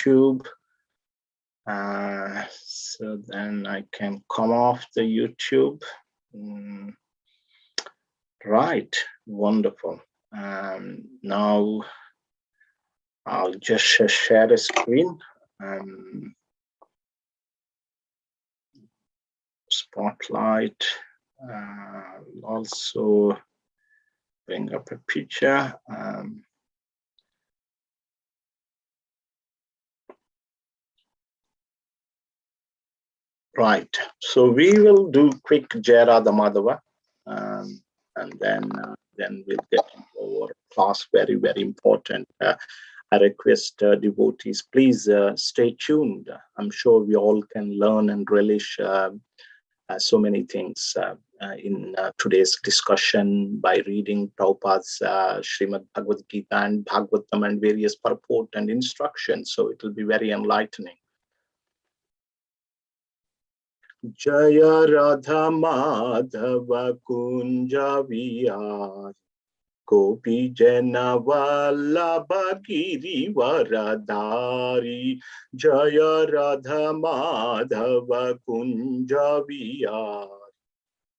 YouTube. So then I can come off the YouTube. Right, wonderful. Now I'll just share a screen. Spotlight. Also bring up a picture. Right, so we will do quick Jai Radha Madhava, and then we'll get into our class. Very, very important. I request devotees, please stay tuned. I'm sure we all can learn and relish so many things in today's discussion by reading Prabhupada's Srimad Bhagavad Gita and Bhagavatam and various purport and instructions. So it will be very enlightening. Jaya Radha Madhava Kunja Vihari Gopi Jana Vallabha Giri Varadhari Jaya Radha Madhava Kunja Vihari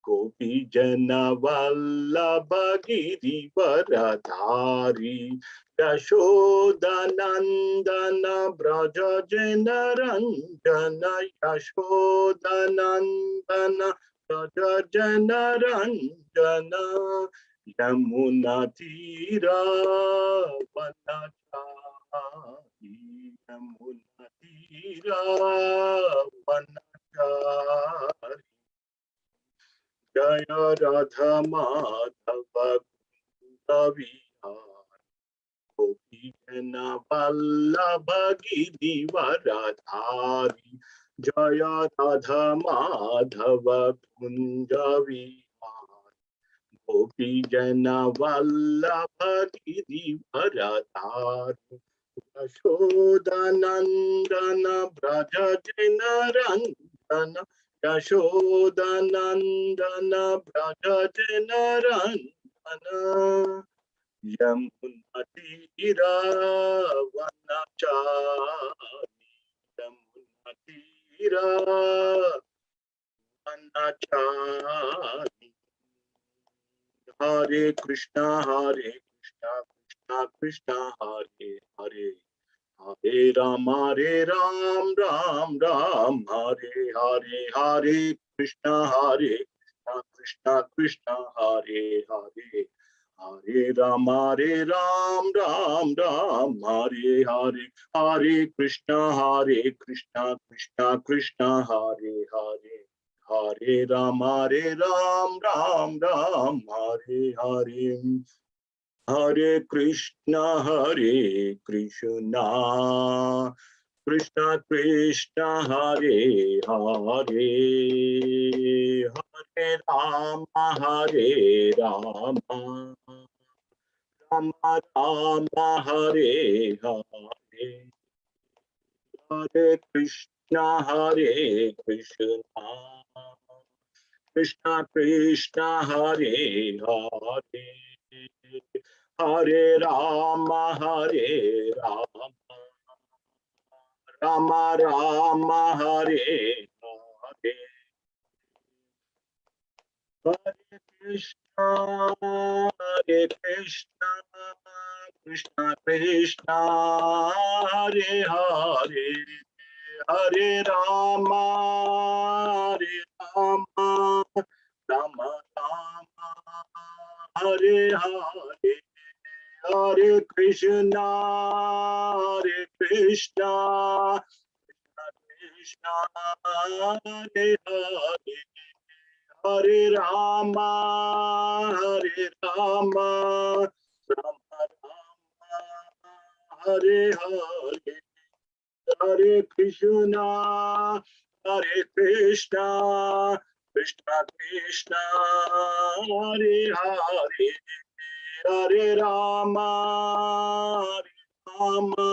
Gopi Jana Vallabha Giri Varadhari Yashoda Nandana Braja Jana Ranjana Yashoda Nandana Braja Jana Ranjana Yamuna Tira Vanachari Yamuna Tira Vanachari Jaya Radha Madhava Kunja Vihari Gopi Jana Vallabha Giri Varadhari Jaya Radha Madhava Kunja Vihari Gopi Jana Vallabha Giri Varadhari Yashoda Nandana Braja Jana Ranjana Yashoda Nandana Braja Jana Ranjana Yamuna Tira Vanachari Yamuna Tira Vanachari Hare Krishna, Krishna Krishna, Hare Hare, Hare Rama, Ram Ram, Hare Hare, Hare Krishna, Krishna Krishna, Hare Hare, Hare Rama, Ram Ram, Hare Hare, Hare Krishna, Krishna Krishna, Hare Hare. Hare Ram, Ram Ram, Hare Hare, Hare Krishna, Krishna Krishna, Hare Hare, Hare Rama, Rama Rama, Hare Hare, Hare Krishna, Krishna Krishna, Hare Hare, Hare Rama, Rama Rama, Hare Hare, Hare Krishna, Krishna Krishna, Hare Hare, Hare Rama, Rama Rama, Hare Hare, Hare Krishna, Krishna Krishna, Hare Hare, Hare Rama, Rama Rama, Hare Hare, Hare Krishna, Krishna Krishna, Hare Hare, Hare Rama, Rama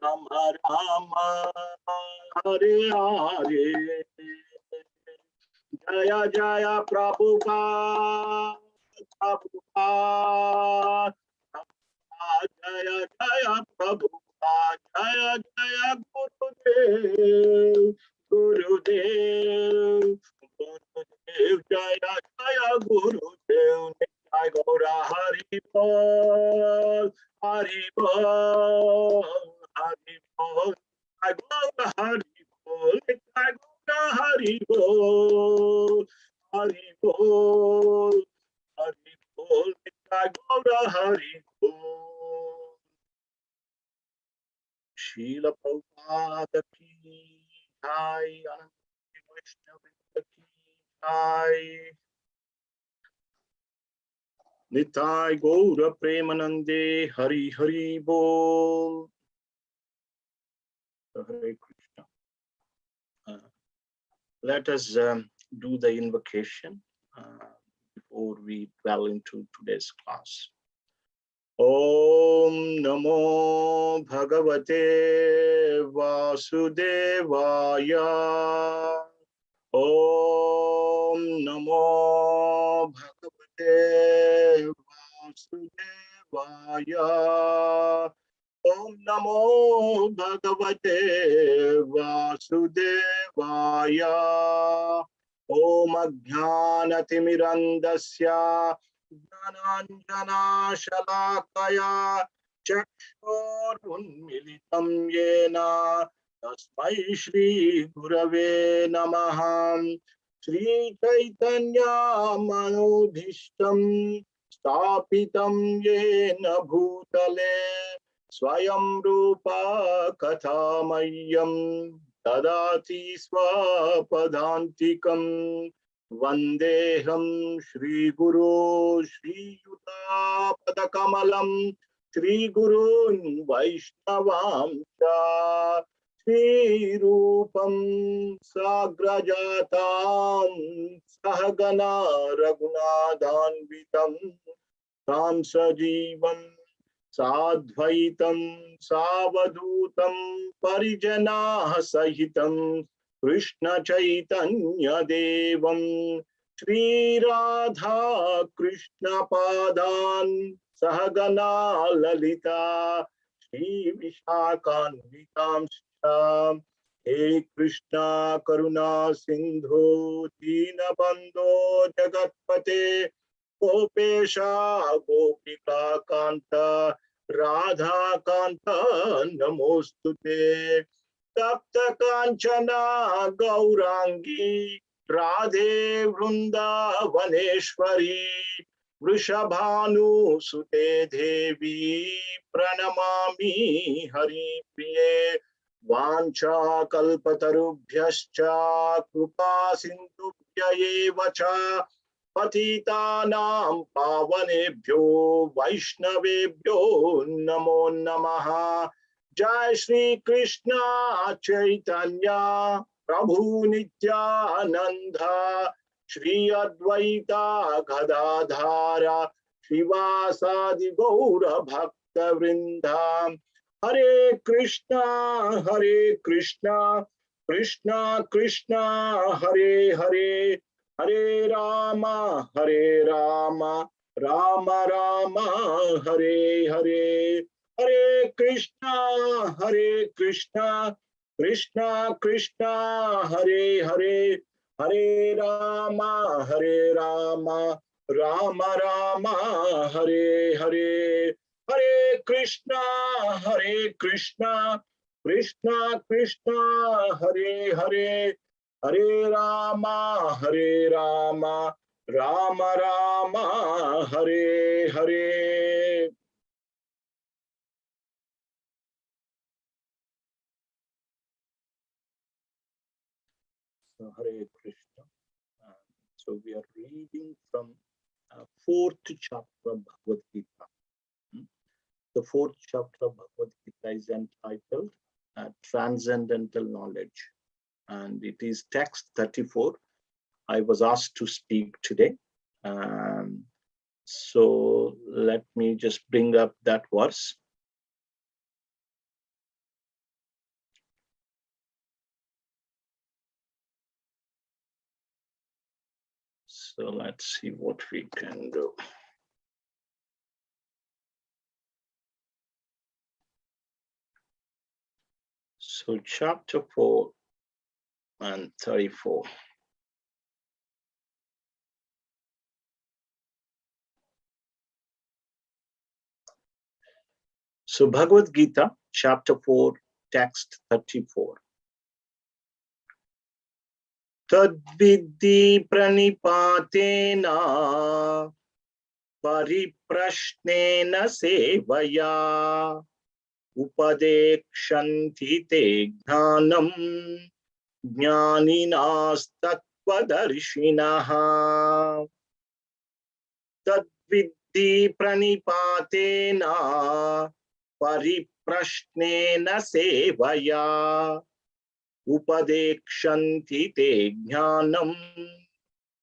Rama, Hare Hare. Jaya Jaya Prabhupada, Jaya Jaya Prabhupada, Jaya Gurudev, Gurudev, Jaya Jaya Gurudev, Jai Gaura Hari Bol, Hari Bol, Hari Bol, Jai Gaura Hari Bol, Jai Gaura Hari Bol, Hari Bol, Hari Bol, Jai Gaura Hari Bol. Srila Prabhupada ki jai, Ananta Vaishnava ki jai. Nitai Gaura Premanande Hari Hari Bol. Hare Krishna. Let us do the invocation before we dwell into today's class. Om Namo Bhagavate Vasudevaya. Om Namo Bhagavate Vasudevaya. Om Namo Bhagavate Vasudevaya. Om Ajnanatimirandasya Jnananjana Shalakaya Chakshurunmilitam Yena Tasmai Shri Gurave Namaha. Shri Chaitanya Manobhishtam Stapitam Yena Bhutale Swayam Rupa Kathamayam Dadati Swapadantikam Vandeham Shri Guru Shri Yuta Padakamalam Shri Gurun Vaishnavam Cha Shri Rupam Sagrajatam Sahagana Raghunadhanvitam Tam Sajivam Sadvaitam Savadutam Parijana Sahitam Krishna Chaitanya Devam Shri Radha Krishna Padan Sahagana Lalita Shri Vishakhanvitam Sham He Krishna Karuna Sindhu Dinabandho Jagatpate Gopesha Gopika Kanta Radha Kanta Namostute Tapta Kanchana Gaurangi Radhe Vrindavaneshwari Vrishabhanu Sute Devi Pranamami Hari Priye Vancha Kalpatarubhyascha Krupa Sindhubhya Evacha Patitanam Pavanebhyo Vaishnavebhyo Namo Namaha. Jai Shri Krishna Chaitanya Prabhu Nityananda Shri Advaita Gadadhara Shivasadi Gaura Bhakta Vrindam. Hare Krishna Krishna Krishna Hare Hare Hare Rama Rama Rama Hare Hare Hare Krishna Krishna Krishna Hare Hare Hare Rama Rama Rama Hare Hare Hare Krishna Krishna Krishna Hare Hare Hare Rama Rama Rama Hare Hare. So Hare Krishna. So we are reading from fourth chapter of Bhagavad Gita. The fourth chapter of Bhagavad Gita is entitled Transcendental Knowledge, and it is text 34. I was asked to speak today. So let me just bring up that verse. So let's see what we can do. So chapter 4 and 34. So Bhagavad Gita, chapter 4, text 34. Tadvidhi pranipatena pariprashnena sevaya upadekshanti te jnanam jnaninas tattvadarshinah. Tadvidhi pranipatena pariprashnena sevaya upadekshanti te jnanam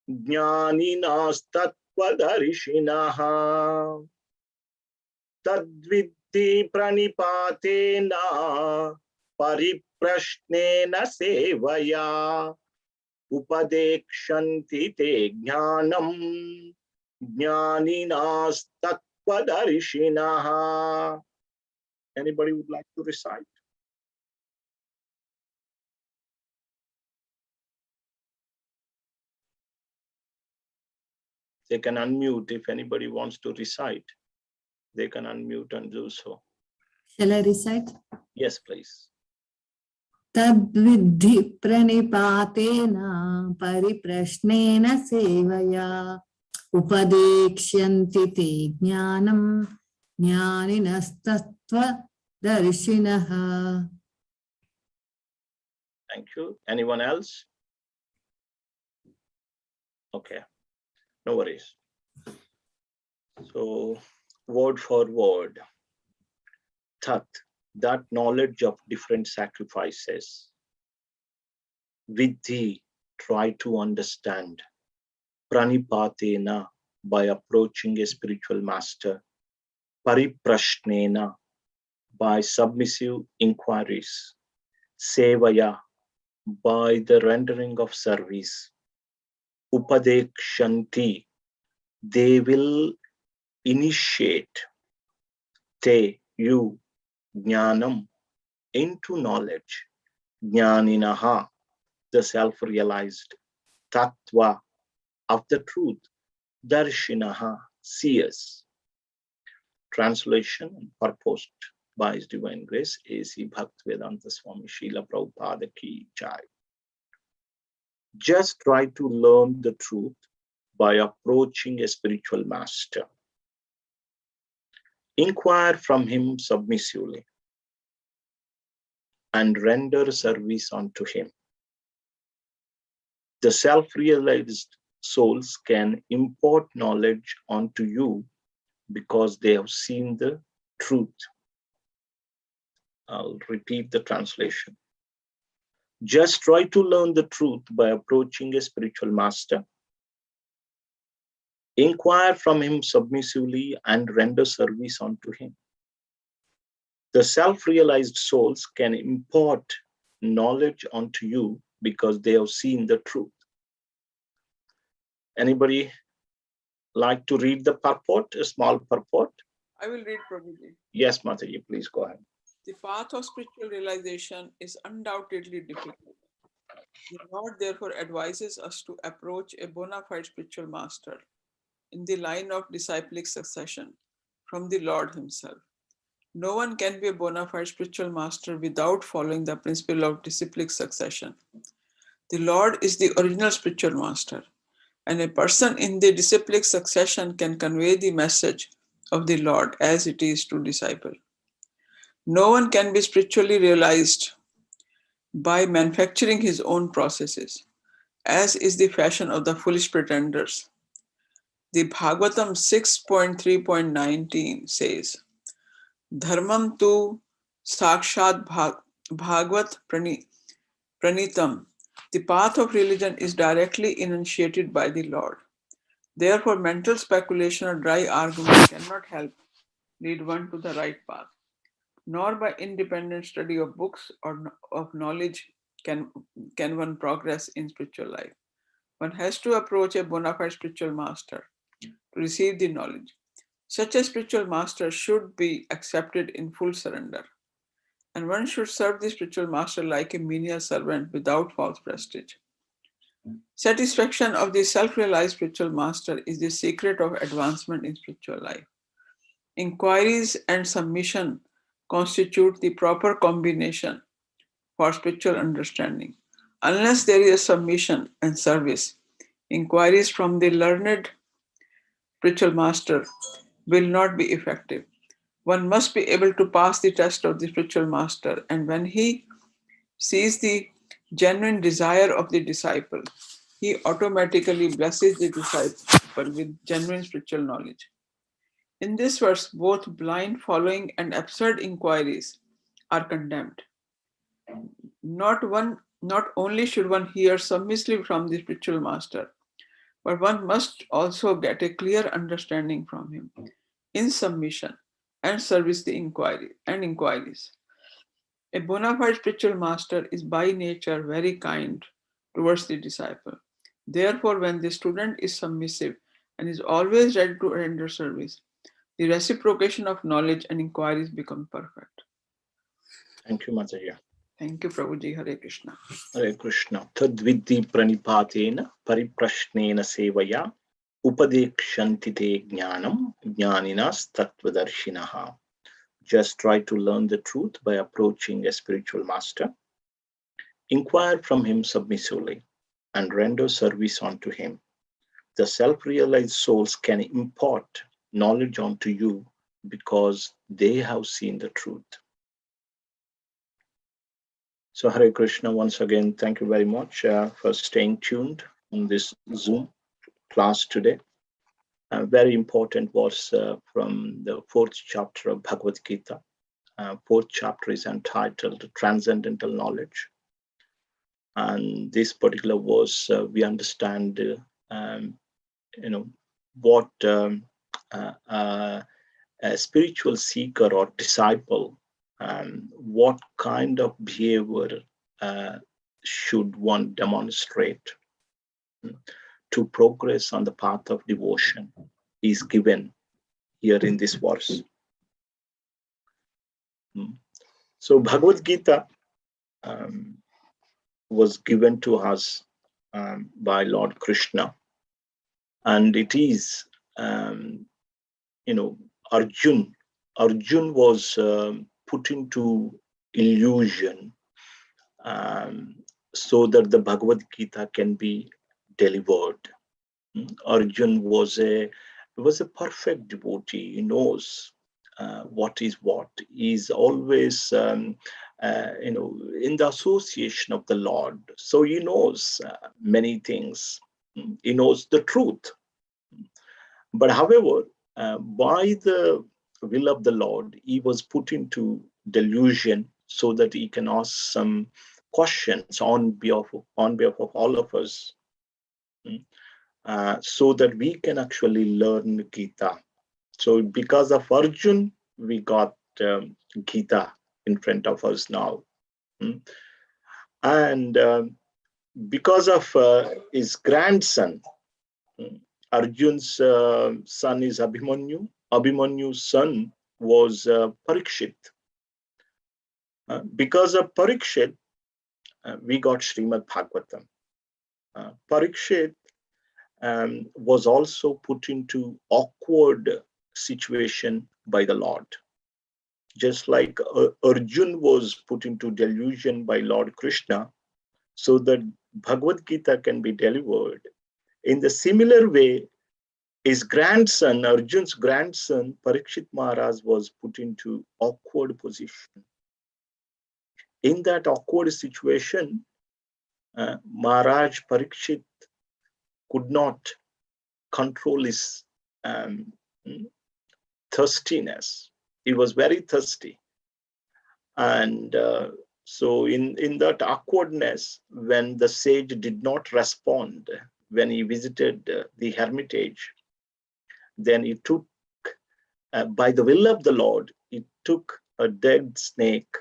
jnaninas tattvadarshinah. Tadvidhi pranipatena pariprashnena sevaya upadekshanti te jnanam jnaninas tattvadarshinah. Anybody would like to recite? They can unmute if anybody wants to recite. They can unmute and do so. Shall I recite? Yes, please. Tadvidhi pranipatena pariprashnena sevaya upadekshanti te jnanam jnaninastattva darshinaha. Thank you. Anyone else? Okay, no worries. So, word for word. Tat, that knowledge of different sacrifices. Vidhi, try to understand. Pranipatena, by approaching a spiritual master. Pariprashnena, by submissive inquiries. Sevaya, by the rendering of service. Upadekshanti, they will initiate te, you, jnanam, into knowledge. Jnaninaha, the self-realized. Tattva, of the truth. Darshinaha, seers. Translation and purposed by His Divine Grace, A.C. Bhaktivedanta Swami Srila Prabhupada Ki Jai. Just try to learn the truth by approaching a spiritual master. Inquire from him submissively and render service unto him. The self-realized souls can impart knowledge onto you because they have seen the truth. I'll repeat the translation. Just try to learn the truth by approaching a spiritual master. Inquire from him submissively and render service unto him. The self-realized souls can impart knowledge onto you because they have seen the truth. Anybody like to read the purport, a small purport? I will read, Prabhuji. Yes, Mataji, please go ahead. The path of spiritual realization is undoubtedly difficult. The Lord therefore advises us to approach a bona fide spiritual master in the line of disciplic succession from the Lord himself. No one can be a bona fide spiritual master without following the principle of disciplic succession. The Lord is the original spiritual master, and a person in the disciplic succession can convey the message of the Lord as it is to disciple. No one can be spiritually realized by manufacturing his own processes, as is the fashion of the foolish pretenders. The Bhagavatam 6.3.19 says, Dharmam tu sakshat bhagavat pranitam. The path of religion is directly enunciated by the Lord. Therefore, mental speculation or dry argument cannot help lead one to the right path. Nor by independent study of books or of knowledge can one progress in spiritual life. One has to approach a bona fide spiritual master to receive the knowledge. Such a spiritual master should be accepted in full surrender. and one should serve the spiritual master like a menial servant without false prestige. Satisfaction of the self-realized spiritual master is the secret of advancement in spiritual life. Inquiries and submission constitute the proper combination for spiritual understanding. Unless there is a submission and service, inquiries from the learned spiritual master will not be effective. One must be able to pass the test of the spiritual master, and when he sees the genuine desire of the disciple, he automatically blesses the disciple with genuine spiritual knowledge. In this verse, both blind following and absurd inquiries are condemned. Not only should one hear submissively from the spiritual master, but one must also get a clear understanding from him in submission and service the inquiries. A bona fide spiritual master is by nature very kind towards the disciple. Therefore, when the student is submissive and is always ready to render service, the reciprocation of knowledge and inquiries become perfect. Thank you, Mataji. Thank you, Prabhuji. Hare Krishna. Hare Krishna. Tadvidhi pranipatena pariprashnena sevaya upadekshanti te jnanam jnaninas tatvadarshinaha. Just try to learn the truth by approaching a spiritual master. Inquire from him submissively and render service unto him. The self-realized souls can impart knowledge unto you because they have seen the truth. So Hare Krishna, once again, thank you very much for staying tuned on this Zoom class today. A very important verse from the 4th chapter of Bhagavad Gita. 4th chapter is entitled Transcendental Knowledge. And this particular verse, we understand, what a spiritual seeker or disciple, what kind of behavior should one demonstrate to progress on the path of devotion is given here in this verse. So Bhagavad Gita was given to us by Lord Krishna, and it is, Arjun was put into illusion so that the Bhagavad Gita can be delivered. Arjun was a perfect devotee. He knows what is what. He's always in the association of the Lord. So he knows many things. He knows the truth. But however, by the will of the Lord, he was put into delusion so that he can ask some questions on behalf of all of us, so that we can actually learn Gita. So because of Arjun, we got Gita in front of us now. And because of his grandson, Arjun's son is Abhimanyu. Abhimanyu's son was Parikshit. Because of Parikshit, we got Srimad Bhagavatam. Parikshit was also put into awkward situation by the Lord. Just like Arjun was put into delusion by Lord Krishna, so that Bhagavad Gita can be delivered. In the similar way, his grandson, Arjun's grandson, Parikshit Maharaj, was put into awkward position. In that awkward situation, Maharaj Parikshit could not control his thirstiness. He was very thirsty. And so in that awkwardness, when the sage did not respond, when he visited the hermitage, then he took, by the will of the Lord, he took a dead snake,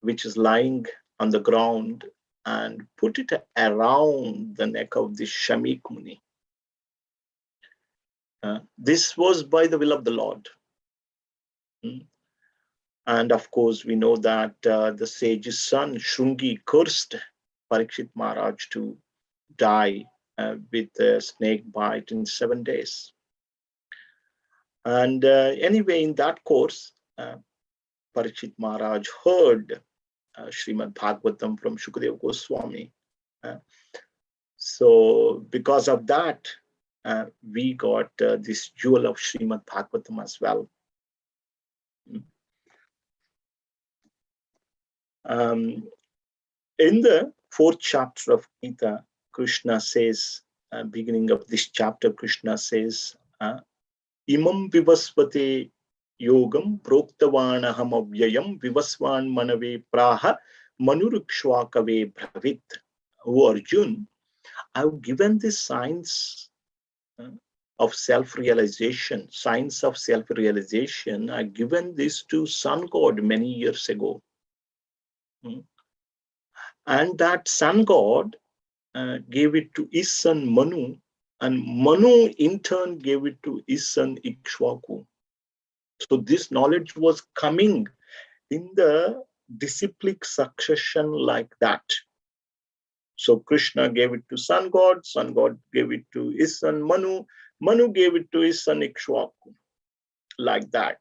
which is lying on the ground, and put it around the neck of the Shamik Muni. This was by the will of the Lord. And of course, we know that the sage's son, Shrungi, cursed Parikshit Maharaj to die with a snake bite in 7 days. And anyway, in that course, Parikshit Maharaj heard Srimad Bhagavatam from Shukadeva Goswami. So because of that, we got this jewel of Srimad Bhagavatam as well. In the 4th chapter of Gita, Krishna says, beginning of this chapter, Krishna says, Imam vivasvate yogam proktavanaham avyayam vivasvan manave praha manurukshvakave bhavit. O Arjun, I've given this science of self-realization, science of self-realization. I've given this to Sun God many years ago. And that Sun God gave it to his son Manu, and Manu in turn gave it to his son Ikshvaku. So this knowledge was coming in the disciplic succession like that. So Krishna gave it to Sun God gave it to his son Manu, Manu gave it to his son Ikshvaku, like that.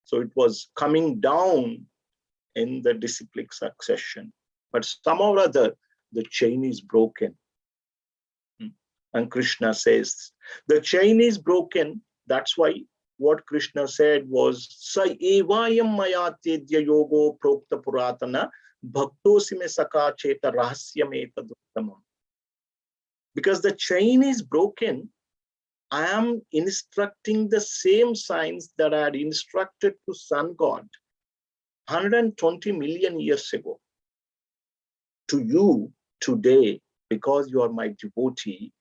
So it was coming down in the disciplic succession. But somehow or other, the chain is broken. And Krishna says, the chain is broken. That's why what Krishna said was, Sa evayam maya tedya yogo prokta puratana bhaktosime saka cheta rahasyam etaduttamam. Because the chain is broken, I am instructing the same science that I had instructed to Sun God 120 million years ago to you today, because you are my devotee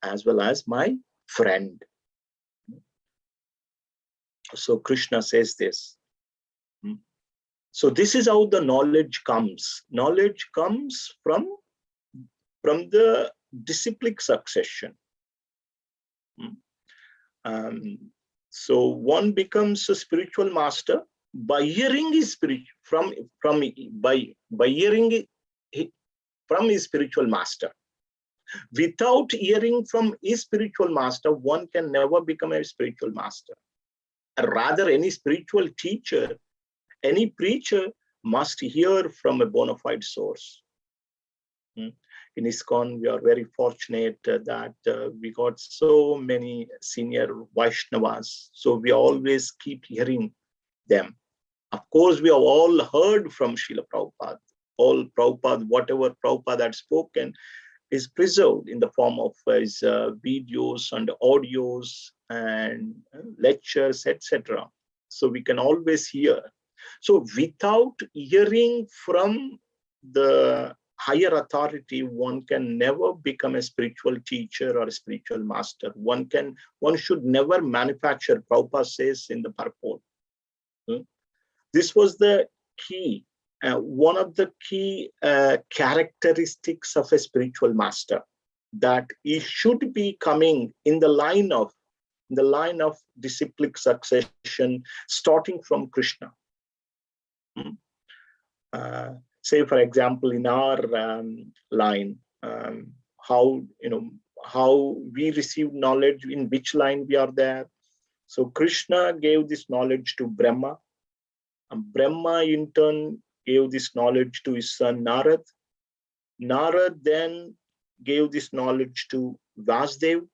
as well as my friend. So Krishna says this. So this is how the knowledge comes. Knowledge comes from the disciplic succession. So one becomes a spiritual master by hearing his by hearing from his spiritual master. Without hearing from his spiritual master, one can never become a spiritual master. Rather, any spiritual teacher, any preacher must hear from a bona fide source. In ISKCON, we are very fortunate that we got so many senior Vaishnavas. So we always keep hearing them. Of course, we have all heard from Srila Prabhupada. All Prabhupada, whatever Prabhupada had spoken, is preserved in the form of his videos and audios and lectures, etc. So we can always hear. So without hearing from the higher authority, one can never become a spiritual teacher or a spiritual master. One should never manufacture, Prabhupada says in the purport. This was the key. One of the key characteristics of a spiritual master, that he should be coming in the line of disciplic succession, starting from Krishna. Say, for example, in our line, how we receive knowledge, in which line we are there. So Krishna gave this knowledge to Brahma, and Brahma in turn gave this knowledge to his son Narad. Narad then gave this knowledge to Vasudev.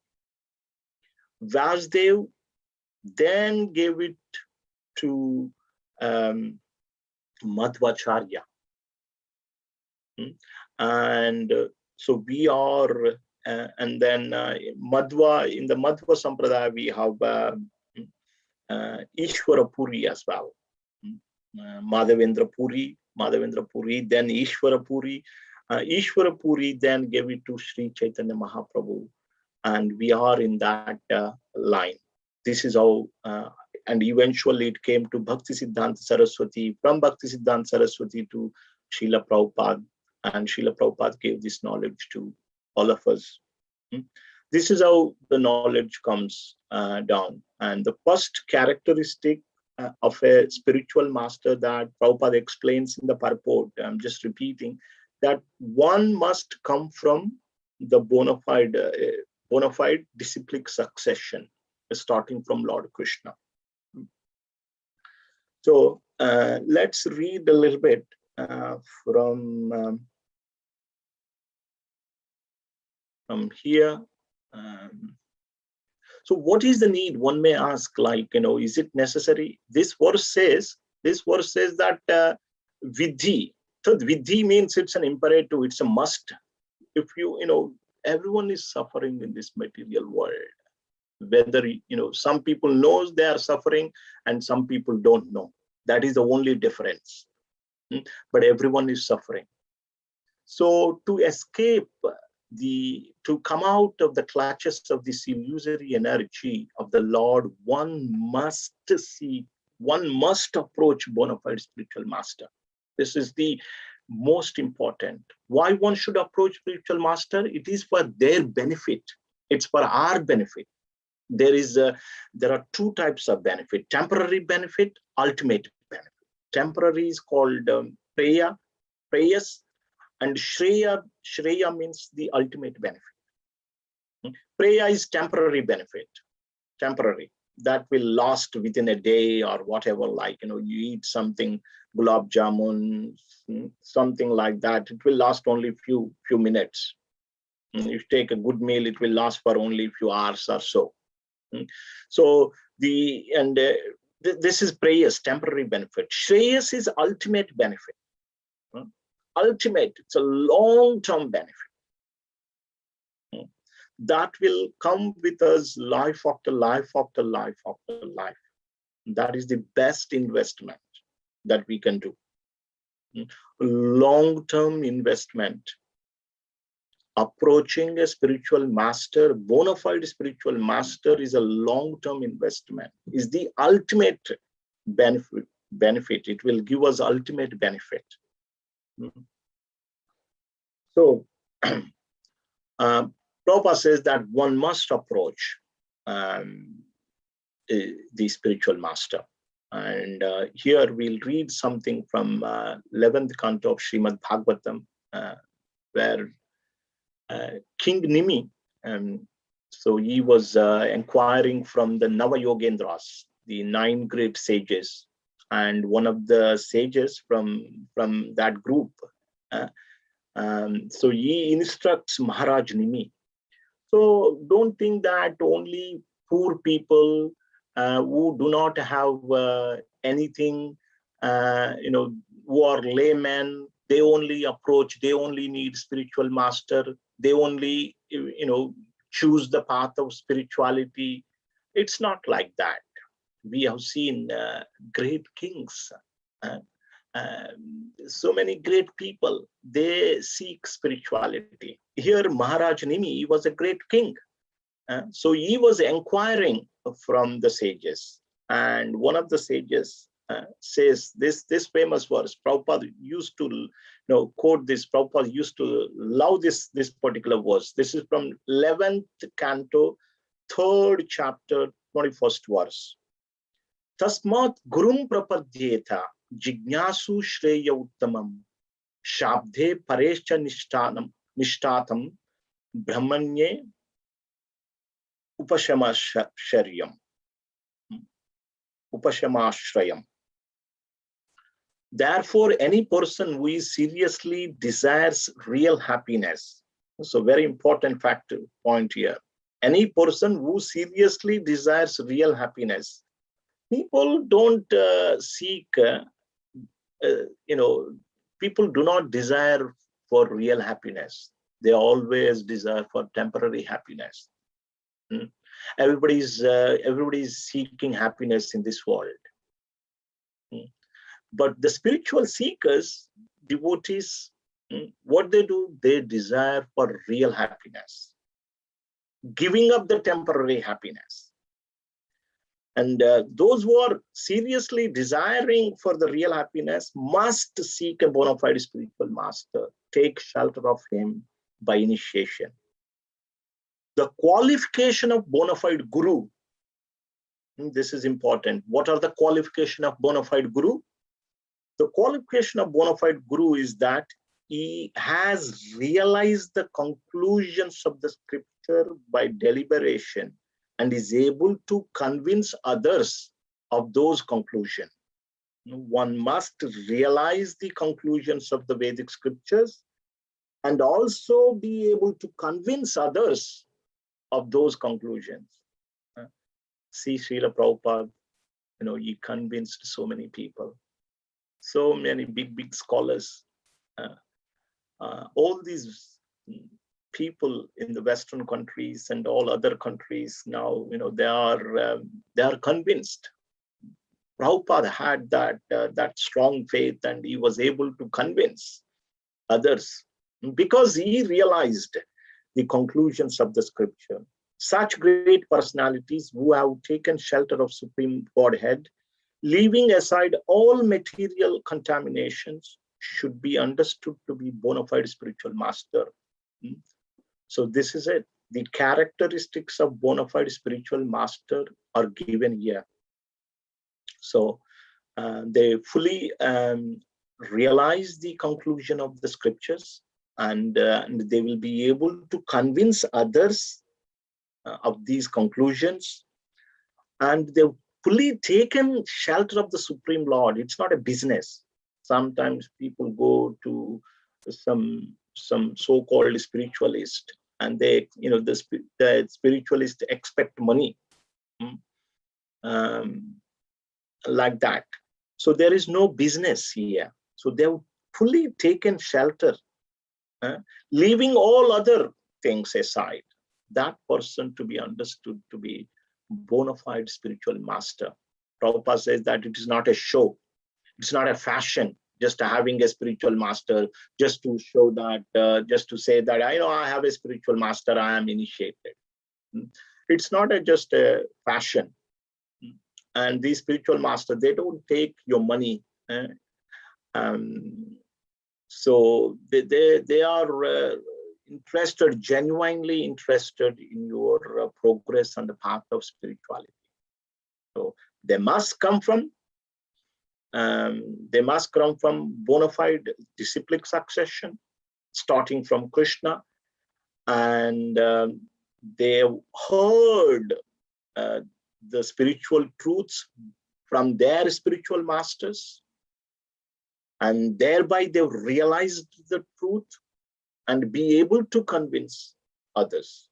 Vasudev then gave it to Madhvacharya. And so we are, and then Madhva, in the Madhva Sampradaya, we have Ishvara Puri as well. Madhavendra Puri, then Ishvara Puri. Ishvara Puri then gave it to Sri Chaitanya Mahaprabhu, and we are in that line. This is how, and eventually it came to Bhakti Siddhanta Saraswati, from Bhakti Siddhanta Saraswati to Srila Prabhupada, and Srila Prabhupada gave this knowledge to all of us. This is how the knowledge comes down. And the first characteristic of a spiritual master that Prabhupada explains in the purport. I'm just repeating that one must come from the bona fide disciplic succession, starting from Lord Krishna. So let's read a little bit from here. So what is the need? One may ask, like, is it necessary? This verse says that vidhi. So vidhi means it's an imperative, it's a must. If everyone is suffering in this material world, whether some people knows they are suffering and some people don't know. That is the only difference. But everyone is suffering. So to escape to come out of the clutches of this illusory energy of the Lord, one must approach bona fide spiritual master. This is the most important. Why one should approach spiritual master? It is for their benefit. It's for our benefit. There are two types of benefit: temporary benefit, ultimate benefit. Temporary is called prayas, and shreya means the ultimate benefit. Praya is temporary benefit, temporary, that will last within a day or whatever, like, you eat something, gulab jamun, something like that. It will last only few minutes. If you take a good meal, it will last for only a few hours or so. So this is prayas, temporary benefit. Shreyas is ultimate benefit. Ultimate, it's a long-term benefit that will come with us life after life after life after life. That is the best investment that we can do. Long-term investment. Approaching a spiritual master, bona fide spiritual master, is a long-term investment, is the ultimate benefit. It will give us ultimate benefit. So Prabhupada says that one must approach the spiritual master. And here we'll read something from 11th canto of Srimad Bhagavatam, where King Nimi, so he was inquiring from the Nava-yogendras, the 9 great sages, and one of the sages from that group. So he instructs Maharaj Nimi. So don't think that only poor people who do not have anything, who are laymen, they only approach, they only need spiritual master, they only, choose the path of spirituality. It's not like that. We have seen great kings, so many great people, they seek spirituality. Here, Maharaj Nimi was a great king. So he was inquiring from the sages. And one of the sages says this famous verse. Prabhupada used to quote this. Prabhupada used to love this particular verse. This is from 11th canto, 3rd chapter, 21st verse. Tasmat gurum prapadyeta jignasu shreya uttamam shabdhe parescha nishtatam brahmanye upashamashrayam. Therefore, any person who is seriously desires real happiness, so very important point here. Any person who seriously desires real happiness, people don't seek, people do not desire for real happiness. They always desire for temporary happiness. Everybody's seeking happiness in this world. But the spiritual seekers, devotees, what they do, they desire for real happiness, giving up the temporary happiness. And those who are seriously desiring for the real happiness must seek a bona fide spiritual master, take shelter of him by initiation. The qualification of bona fide guru This is important. What are the qualification of bona fide guru? The qualification of bona fide guru is that he has realized the conclusions of the scripture by deliberation and is able to convince others of those conclusions. One must realize the conclusions of the Vedic scriptures and also be able to convince others of those conclusions. See Srila Prabhupada, he convinced so many people, so many big scholars. All these people in the Western countries and all other countries now, they are convinced. Prabhupada had that strong faith, and he was able to convince others because he realized the conclusions of the scripture. Such great personalities who have taken shelter of Supreme Godhead, leaving aside all material contaminations, should be understood to be bona fide spiritual master. So this is it. The characteristics of bona fide spiritual master are given here. So they fully realize the conclusion of the scriptures, and they will be able to convince others of these conclusions, and they've fully taken shelter of the Supreme Lord. It's not a business. Sometimes people go to some so-called spiritualist, and they, the spiritualist expect money, like that. So there is no business here. So they've fully taken shelter, leaving all other things aside. That person to be understood to be bona fide spiritual master. Prabhupada says that it is not a show. It's not a fashion, just having a spiritual master, just to show that, just to say that, I have a spiritual master, I am initiated. It's not just a fashion. And these spiritual masters, they don't take your money. So they are interested, genuinely interested in your progress on the path of spirituality. So they must come from bona fide disciplic succession, starting from Krishna, and they heard the spiritual truths from their spiritual masters, and thereby they've realized the truth and be able to convince others.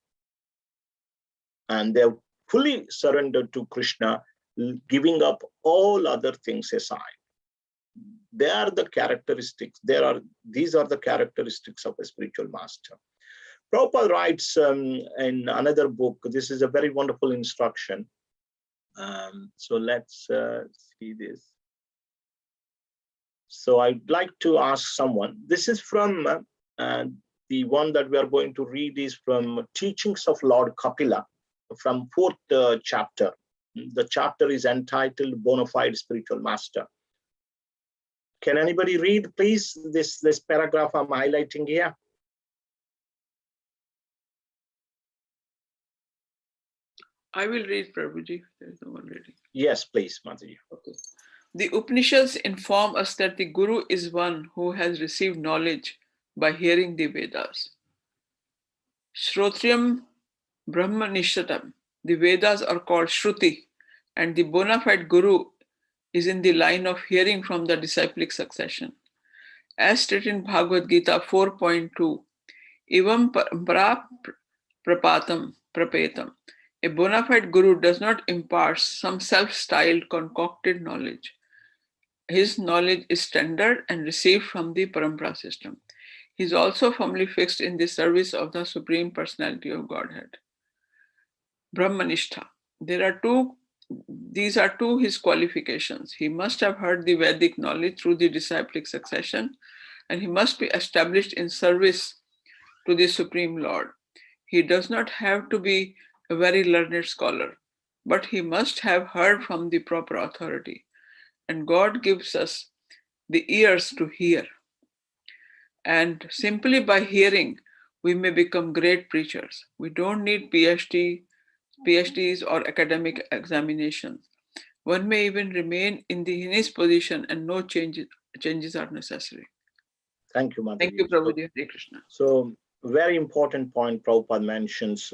And they're fully surrendered to Krishna, giving up all other things aside. They are the characteristics. These are the characteristics of a spiritual master. Prabhupada writes in another book, this is a very wonderful instruction. So let's see this. So I'd like to ask someone, this is from the one that we are going to read is from Teachings of Lord Kapila, from 4th chapter. The chapter is entitled Bona Fide Spiritual Master. Can anybody read, please, this paragraph I'm highlighting here? I will read, Prabhuji. There is no one reading. Yes, please, Mataji. Okay. The Upanishads inform us that the Guru is one who has received knowledge by hearing the Vedas. Shrotriyam Brahmanishtatam. The Vedas are called Shruti, and the bona fide Guru is in the line of hearing from the disciplic succession. As stated in Bhagavad Gita 4.2, Evam Parampara Prapatam Prapetam. A bona fide Guru does not impart some self-styled concocted knowledge. His knowledge is standard and received from the Parampara system. He is also firmly fixed in the service of the Supreme Personality of Godhead. Brahmanistha. These are two his qualifications. He must have heard the Vedic knowledge through the disciplic succession, and he must be established in service to the Supreme Lord. He does not have to be a very learned scholar, but he must have heard from the proper authority. And God gives us the ears to hear. And simply by hearing, we may become great preachers. We don't need PhD PhDs, or academic examinations. One may even remain in his position and no changes are necessary. Thank you, Thank Madhavi. you, Prabhuji. Hare Krishna. So, very important point Prabhupada mentions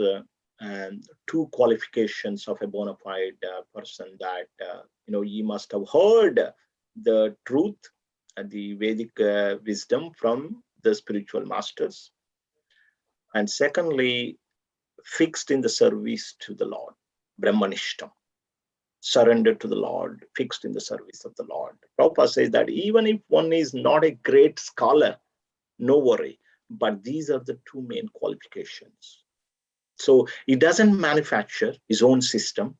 and two qualifications of a bona fide person that, he must have heard the truth and the Vedic wisdom from the spiritual masters. And secondly, fixed in the service to the Lord, Brahmanishtam, surrendered to the Lord, fixed in the service of the Lord. Prabhupada says that even if one is not a great scholar, no worry, but these are the two main qualifications. So he doesn't manufacture his own system.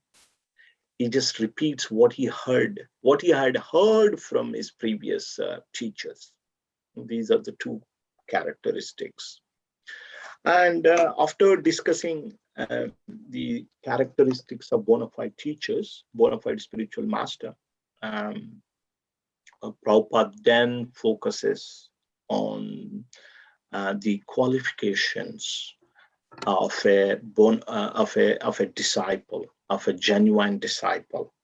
He just repeats what he heard, what he had heard from his previous teachers. These are the two characteristics. And after discussing the characteristics of bona fide teachers, bona fide spiritual master, Prabhupada then focuses on the qualifications of a disciple, of a genuine disciple.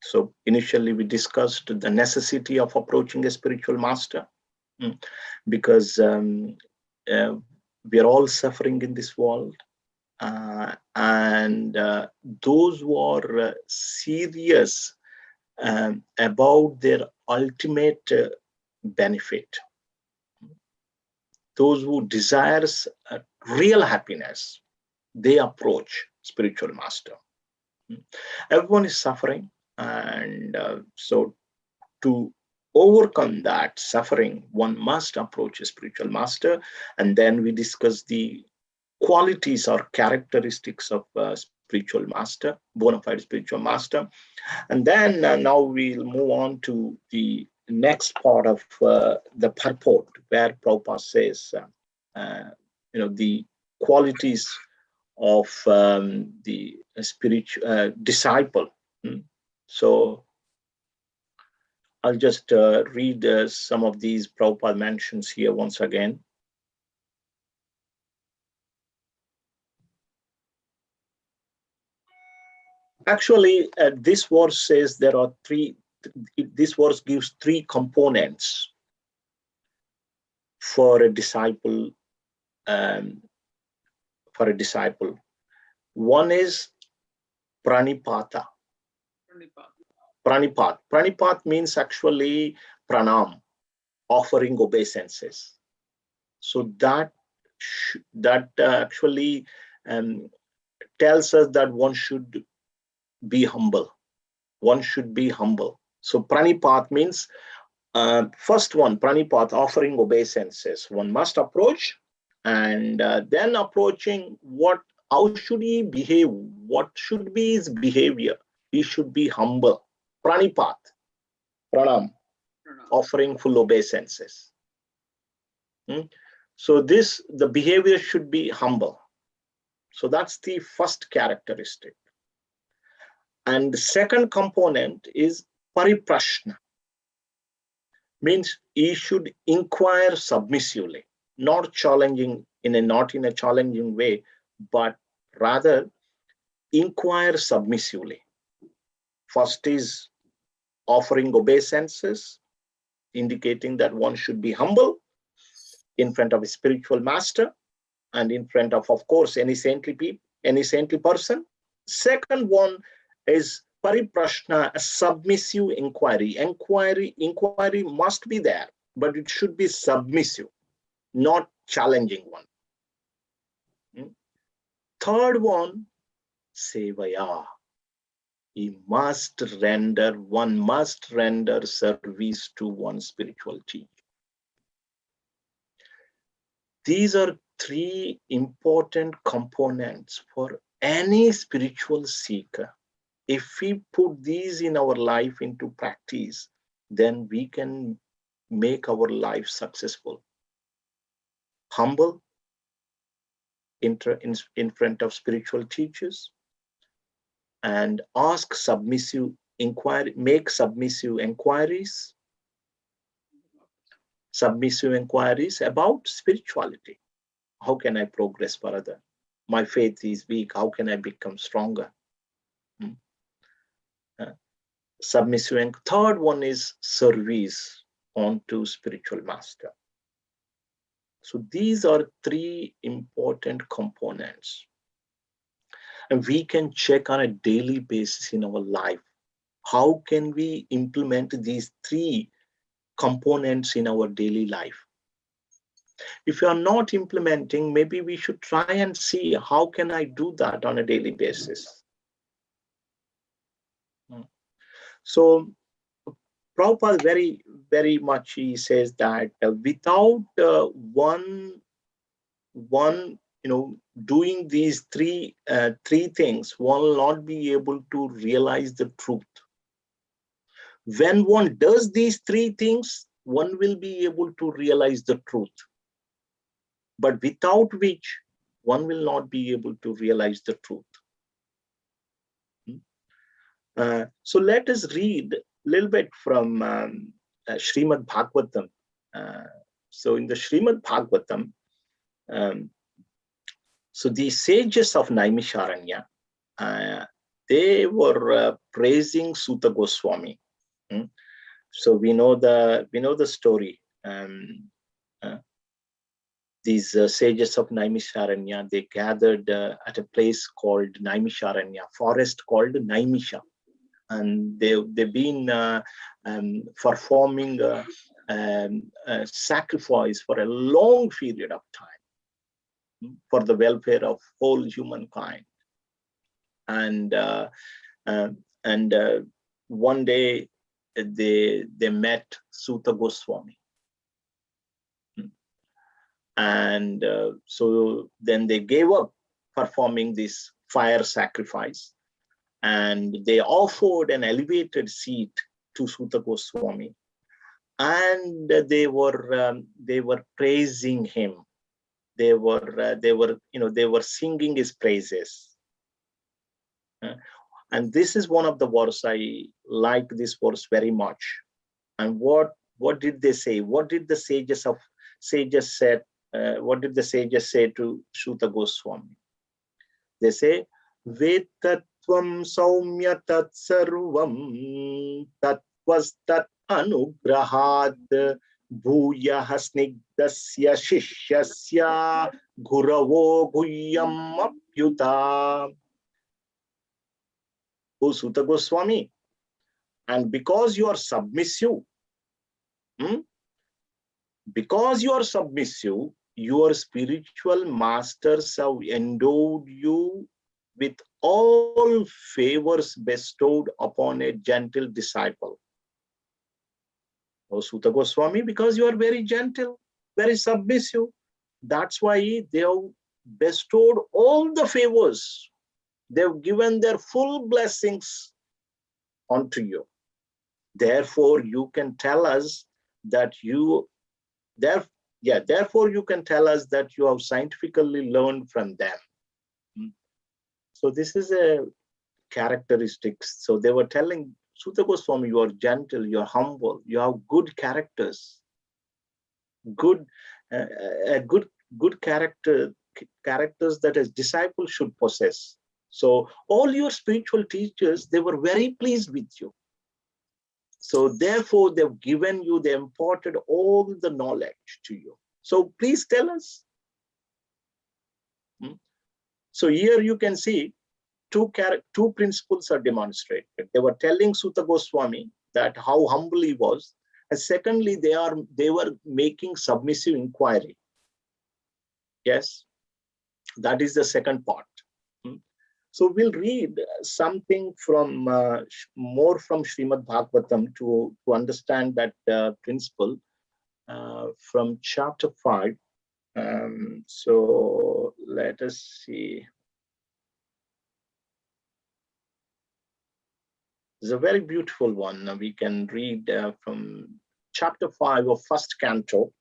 So initially we discussed the necessity of approaching a spiritual master, because we are all suffering in this world, and those who are serious about their ultimate benefit, those who desires real happiness, they approach spiritual master. Everyone is suffering, and so to overcome that suffering, one must approach a spiritual master. And then we discuss the qualities or characteristics of spiritual master, bona fide spiritual master. And then now we'll move on to the next part of the purport, where Prabhupada says, the qualities of the spiritual disciple. So I'll just read some of these Prabhupada mentions here once again. Actually, this verse says there are three. This verse gives three components for a disciple. One is pranipata. Pranipat means actually pranam, offering obeisances. So that actually tells us that one should be humble. One should be humble. So pranipat means first one, pranipat, offering obeisances. One must approach, and then approaching how should he behave? What should be his behavior? He should be humble. Pranipat, pranam, offering full obeisances. So the behavior should be humble. So that's the first characteristic. And the second component is pariprashna. Means he should inquire submissively, not in a challenging way, but rather inquire submissively. First is offering obeisances, indicating that one should be humble in front of a spiritual master and in front of course, any saintly person. Second one is pariprashna, a submissive inquiry. Inquiry must be there, but it should be submissive, not challenging one. Third one, sevaya. One must render service to one's spiritual teacher. These are three important components for any spiritual seeker. If we put these in our life into practice, then we can make our life successful. Humble in front of spiritual teachers, and make submissive inquiries about spirituality. How can I progress further? My faith is weak. How can I become stronger? Submissive. And third one is service onto spiritual master. So these are three important components. And we can check on a daily basis in our life. How can we implement these three components in our daily life? If you are not implementing, maybe we should try and see how can I do that on a daily basis. So Prabhupada very much, he says that without one doing these three things, one will not be able to realize the truth. When one does these three things, one will be able to realize the truth. But without which, one will not be able to realize the truth. So let us read a little bit from Srimad Bhagavatam. So in the Srimad Bhagavatam, so the sages of Naimisharanya, they were praising Suta Goswami. So we know the story. These sages of Naimisharanya, they gathered at a place called Naimisharanya, forest called Naimisha, and they've been performing a sacrifice for a long period of time for the welfare of whole humankind. And one day they met Suta Goswami. And so then they gave up performing this fire sacrifice, and they offered an elevated seat to Suta Goswami, and they were praising him. They were singing his praises. And this is one of the verse I like this verse very much. And what did they say? What did the sages said? What did the sages say to Suta Goswami? They say, Vetatvam saumya tat sarvam tatvastat anugrahat bhuyah snigdasya shishyasya guravo guhyam apyuta. O Suta Goswami, and because you are submissive, your spiritual masters have endowed you with all favors bestowed upon a gentle disciple. O Suta Goswami, because you are very gentle, very submissive, that's why they have bestowed all the favors. They've given their full blessings onto you. Therefore, you can tell us that therefore you can tell us that you have scientifically learned from them. So this is a characteristic. So they were telling Suta Goswami, you are gentle, you are humble, you have good characters, good characters that a disciple should possess. So all your spiritual teachers, they were very pleased with you. So therefore, they've given you, they imparted all the knowledge to you. So please tell us. So here you can see two principles are demonstrated. They were telling Suta Goswami that how humble he was, and secondly, they were making submissive inquiry. Yes, that is the second part. So we'll read something from more from Srimad Bhagavatam to understand that principle from chapter 5. So let us see. It's a very beautiful one. We can read from chapter 5 of first canto,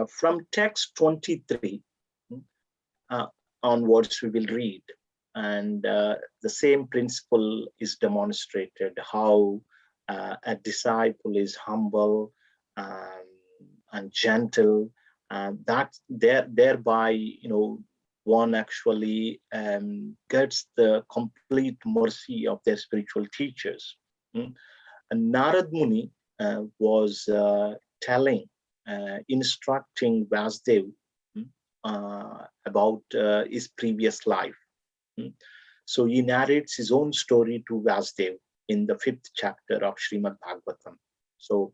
from text 23 onwards we will read. And the same principle is demonstrated, how a disciple is humble and gentle, and that thereby one actually gets the complete mercy of their spiritual teachers. And Narad Muni was instructing Vasudev about his previous life. So he narrates his own story to Vasudev in the 5th chapter of Srimad Bhagavatam. So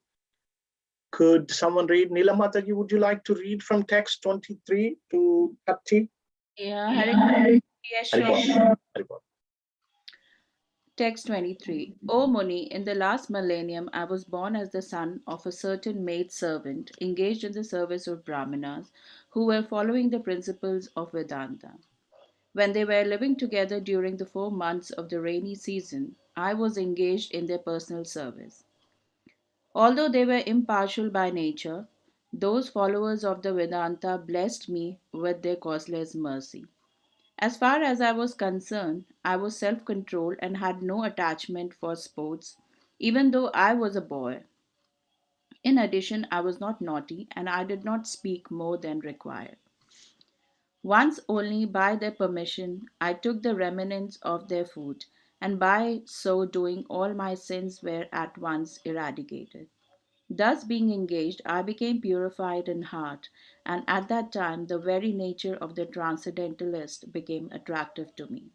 could someone read? Nilamataji, would you like to read from text 23 to 30? Yeah, Hare yes, sure. Haribol. Text 23. O Muni, in the last millennium, I was born as the son of a certain maid servant engaged in the service of Brahmanas who were following the principles of Vedanta. When they were living together during the 4 months of the rainy season, I was engaged in their personal service. Although they were impartial by nature, those followers of the Vedanta blessed me with their causeless mercy. As far as I was concerned, I was self controlled and had no attachment for sports, even though I was a boy. In addition, I was not naughty and I did not speak more than required. Once only, by their permission, I took the remnants of their food, and by so doing, all my sins were at once eradicated. Thus, being engaged, I became purified in heart, and at that time, the very nature of the transcendentalist became attractive to me.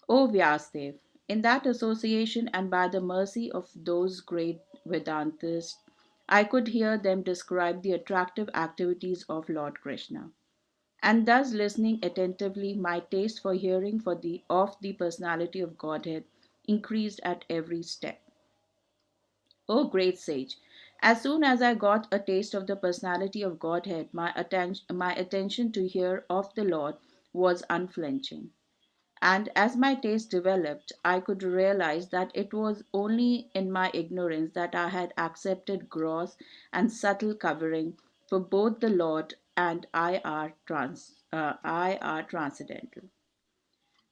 O Vyasdev, in that association and by the mercy of those great Vedantists, I could hear them describe the attractive activities of Lord Krishna. And thus, listening attentively, my taste for hearing of the personality of Godhead increased at every step. O great sage, as soon as I got a taste of the personality of Godhead, my attention to hear of the Lord was unflinching. And as my taste developed, I could realize that it was only in my ignorance that I had accepted gross and subtle covering, for both the Lord and I are transcendental.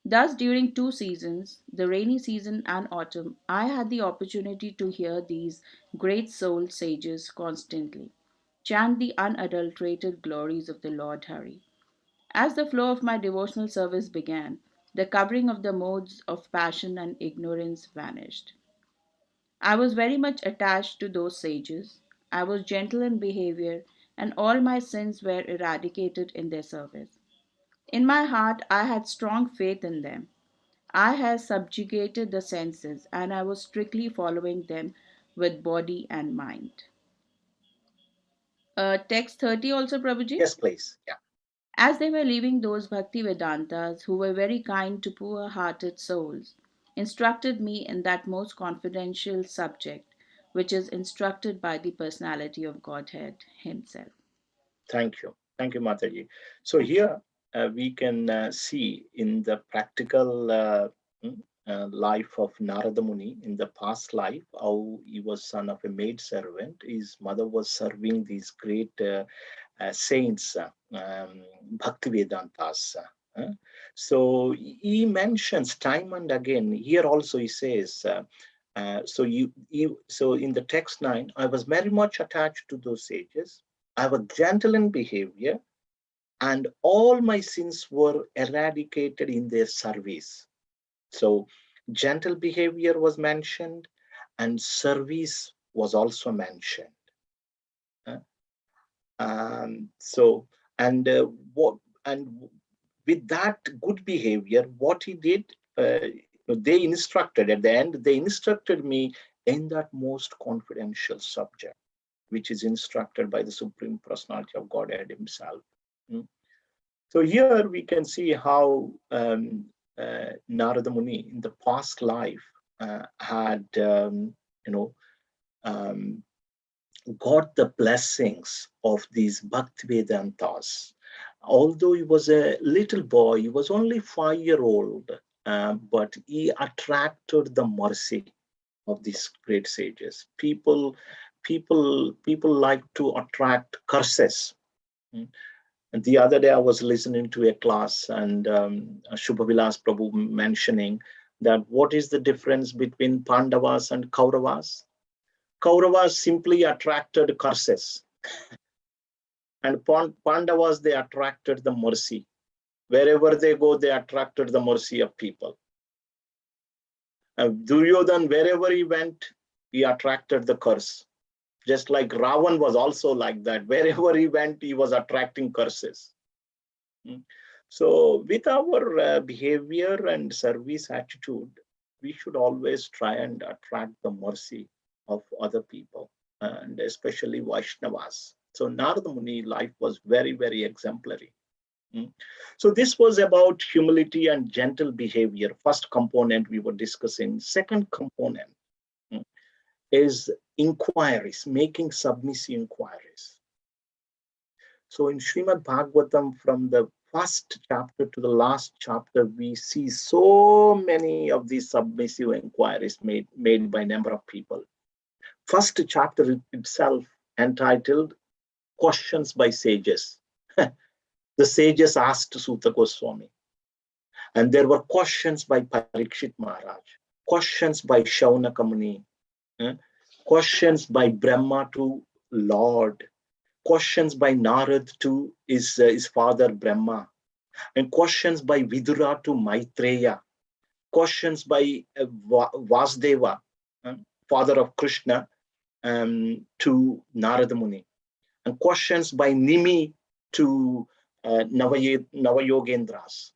Thus, during 2 seasons, the rainy season and autumn, I had the opportunity to hear these great soul sages constantly chant the unadulterated glories of the Lord Hari. As the flow of my devotional service began, the covering of the modes of passion and ignorance vanished. I was very much attached to those sages. I was gentle in behavior, and all my sins were eradicated in their service. In my heart, I had strong faith in them. I had subjugated the senses, and I was strictly following them with body and mind. Text 30 also, Prabhuji? Yes, please. Yeah. As they were leaving, those Bhakti Vedantas, who were very kind to poor hearted souls, instructed me in that most confidential subject, which is instructed by the personality of Godhead Himself. Thank you. Thank you, Mataji. So here we can see in the practical life of Narada Muni in the past life, how he was son of a maid servant. His mother was serving these great saints, Bhakti Vedantas. So he mentions time and again. Here also he says, so in the text 9, I was very much attached to those sages. I was gentle in behavior, and all my sins were eradicated in their service. So gentle behavior was mentioned, and service was also mentioned. With that good behavior, what he did, they instructed at the end. They instructed me in that most confidential subject, which is instructed by the Supreme Personality of Godhead Himself. So here we can see how Narada Muni in the past life had, got the blessings of these Bhakti Vedantas. Although he was a little boy, he was only 5-year-old, but he attracted the mercy of these great sages. People like to attract curses. And the other day I was listening to a class, and Shubha Vilas Prabhu mentioning that what is the difference between Pandavas and Kauravas? Kauravas simply attracted curses. And Pandavas, they attracted the mercy. Wherever they go, they attracted the mercy of people. Duryodhan, wherever he went, he attracted the curse. Just like Ravan was also like that. Wherever he went, he was attracting curses. So with our behavior and service attitude, we should always try and attract the mercy of other people, and especially Vaishnavas. So Narada Muni life was very, very exemplary. So this was about humility and gentle behavior. First component we were discussing. Second component is inquiries, making submissive inquiries. So in Srimad Bhagavatam, from the first chapter to the last chapter, we see so many of these submissive inquiries made by a number of people. First chapter itself entitled Questions by Sages. The sages asked Suta Goswami. And there were questions by Parikshit Maharaj, questions by Shaunaka Muni, questions by Brahma to Lord, questions by Narad to his father Brahma, and questions by Vidura to Maitreya, questions by Vasudeva, father of Krishna, to Narada Muni, and questions by Nimi to Navayogendras.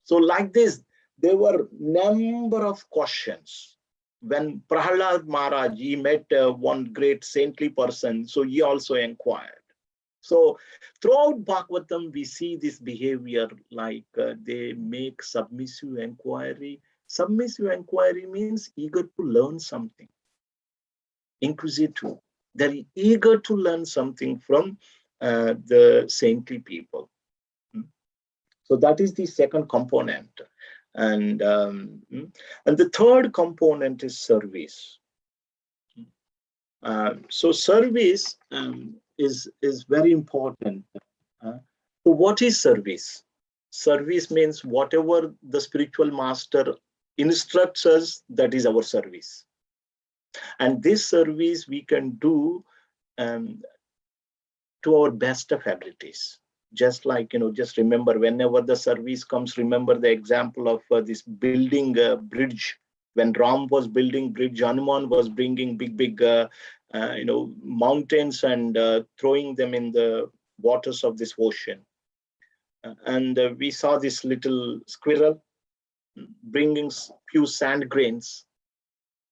So like this, there were number of questions. When Prahalad Maharaj, he met one great saintly person, so he also inquired. So throughout Bhagavatam, we see this behavior, like they make submissive inquiry. Submissive inquiry means eager to learn something. Inquisitive. They're eager to learn something from the saintly people. So that is the second component. And the third component is service. So service is very important. So what is service? Service means whatever the spiritual master instructs us, that is our service. And this service we can do to our best of abilities. Just like, just remember, whenever the service comes, remember the example of this building a bridge. When Ram was building bridge, Hanuman was bringing big mountains and throwing them in the waters of this ocean. And we saw this little squirrel bringing few sand grains.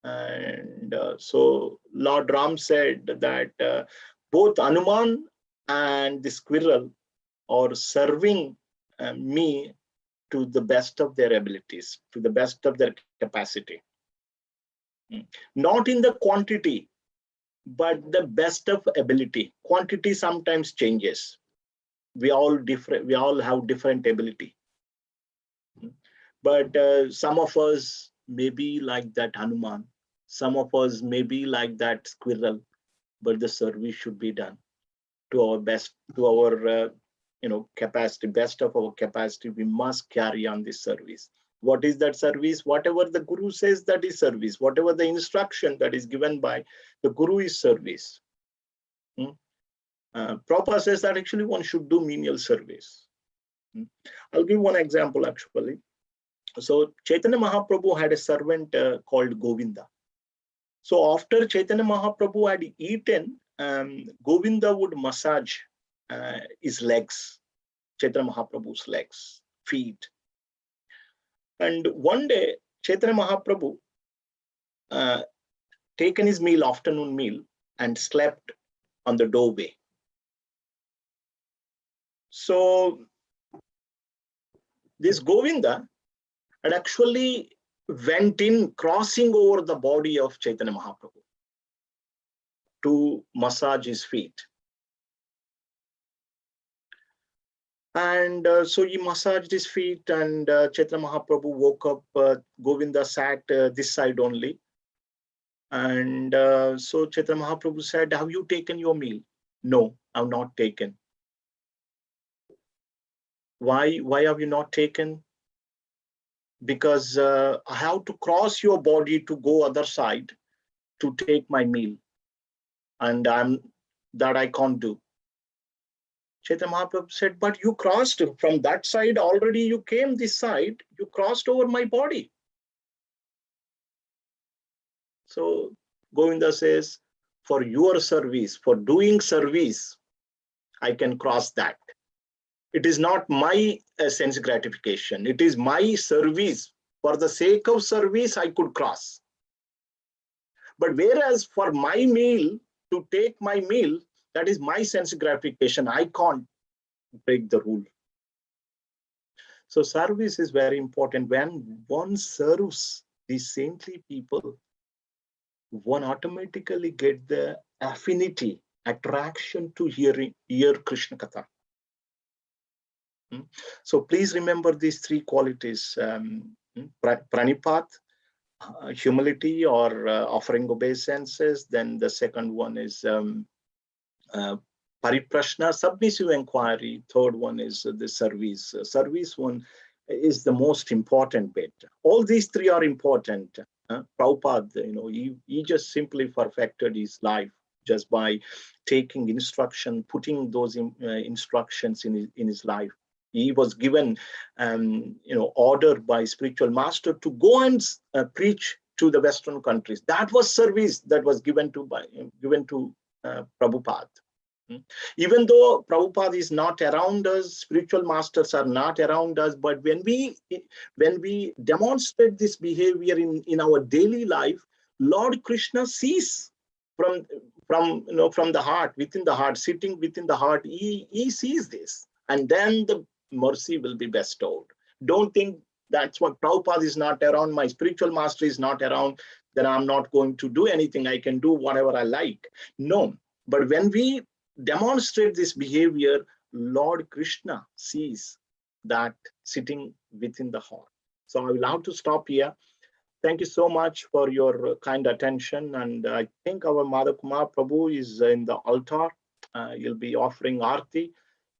And so Lord Ram said that both Hanuman and the squirrel are serving me to the best of their abilities, to the best of their capacity. Not in the quantity, but the best of ability. Quantity sometimes changes. We all have different ability. But some of us may be like that Hanuman. Some of us may be like that squirrel, but the service should be done to our best, to our capacity, best of our capacity. We must carry on this service. What is that service? Whatever the Guru says, that is service. Whatever the instruction that is given by the Guru is service. Prabhupada says that actually one should do menial service. I'll give one example actually. So Chaitanya Mahaprabhu had a servant called Govinda. So after Chaitanya Mahaprabhu had eaten, Govinda would massage his legs, Chaitanya Mahaprabhu's legs, feet. And one day, Chaitanya Mahaprabhu taken his meal, afternoon meal, and slept on the doorway. So this Govinda had actually went in, crossing over the body of Chaitanya Mahaprabhu to massage his feet. And so he massaged his feet, and Chaitanya Mahaprabhu woke up. Govinda sat this side only. And so Chaitanya Mahaprabhu said, "Have you taken your meal?" "No, I've not taken." Why have you not taken? Because I have to cross your body to go other side to take my meal. And that I can't do. Chaitanya Mahaprabhu said, but you crossed from that side already, you came this side, you crossed over my body. So Govinda says, for your service, for doing service, I can cross that. It is not my sense gratification. It is my service. For the sake of service, I could cross. But whereas for my meal, to take my meal, that is my sense gratification. I can't break the rule. So service is very important. When one serves these saintly people, one automatically get the affinity, attraction to hear Krishna Katha. So please remember these three qualities: pranipat, humility or offering obeisances. Then the second one is pariprashna, submissive inquiry. Third one is the service. Service one is the most important bit. All these three are important. Prabhupada, he just simply perfected his life just by taking instruction, putting those instructions in his life. He was given, order by spiritual master to go and preach to the Western countries. That was service that was given to Prabhupada. Even though Prabhupada is not around us, spiritual masters are not around us, but when we demonstrate this behavior in our daily life, Lord Krishna sees from the heart, within the heart, sitting within the heart, he sees this, and then the mercy will be bestowed. Don't think that's what Prabhupada is not around, my spiritual master is not around, then I'm not going to do anything. I can do whatever I like. No, but when we demonstrate this behavior, Lord Krishna sees that sitting within the heart. So I will have to stop here. Thank you so much for your kind attention. And I think our Madhav Kumar Prabhu is in the altar. He'll be offering Aarti.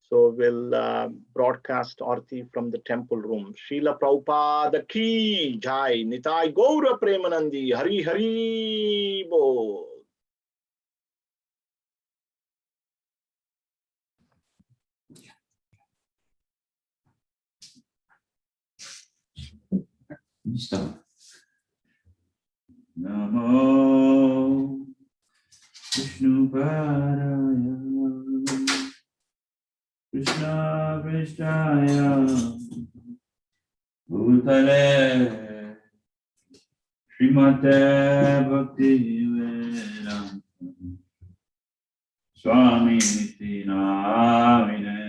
So we'll broadcast Aarti from the temple room. Srila Prabhupada ki jai, Nitai Gaura Premanandi, Hari Hari Bol. Stop. Namo Vishnu Padaya Krishna Prishtaya Bhutale Srimate Bhakti Vedanta Swami Niti Namine.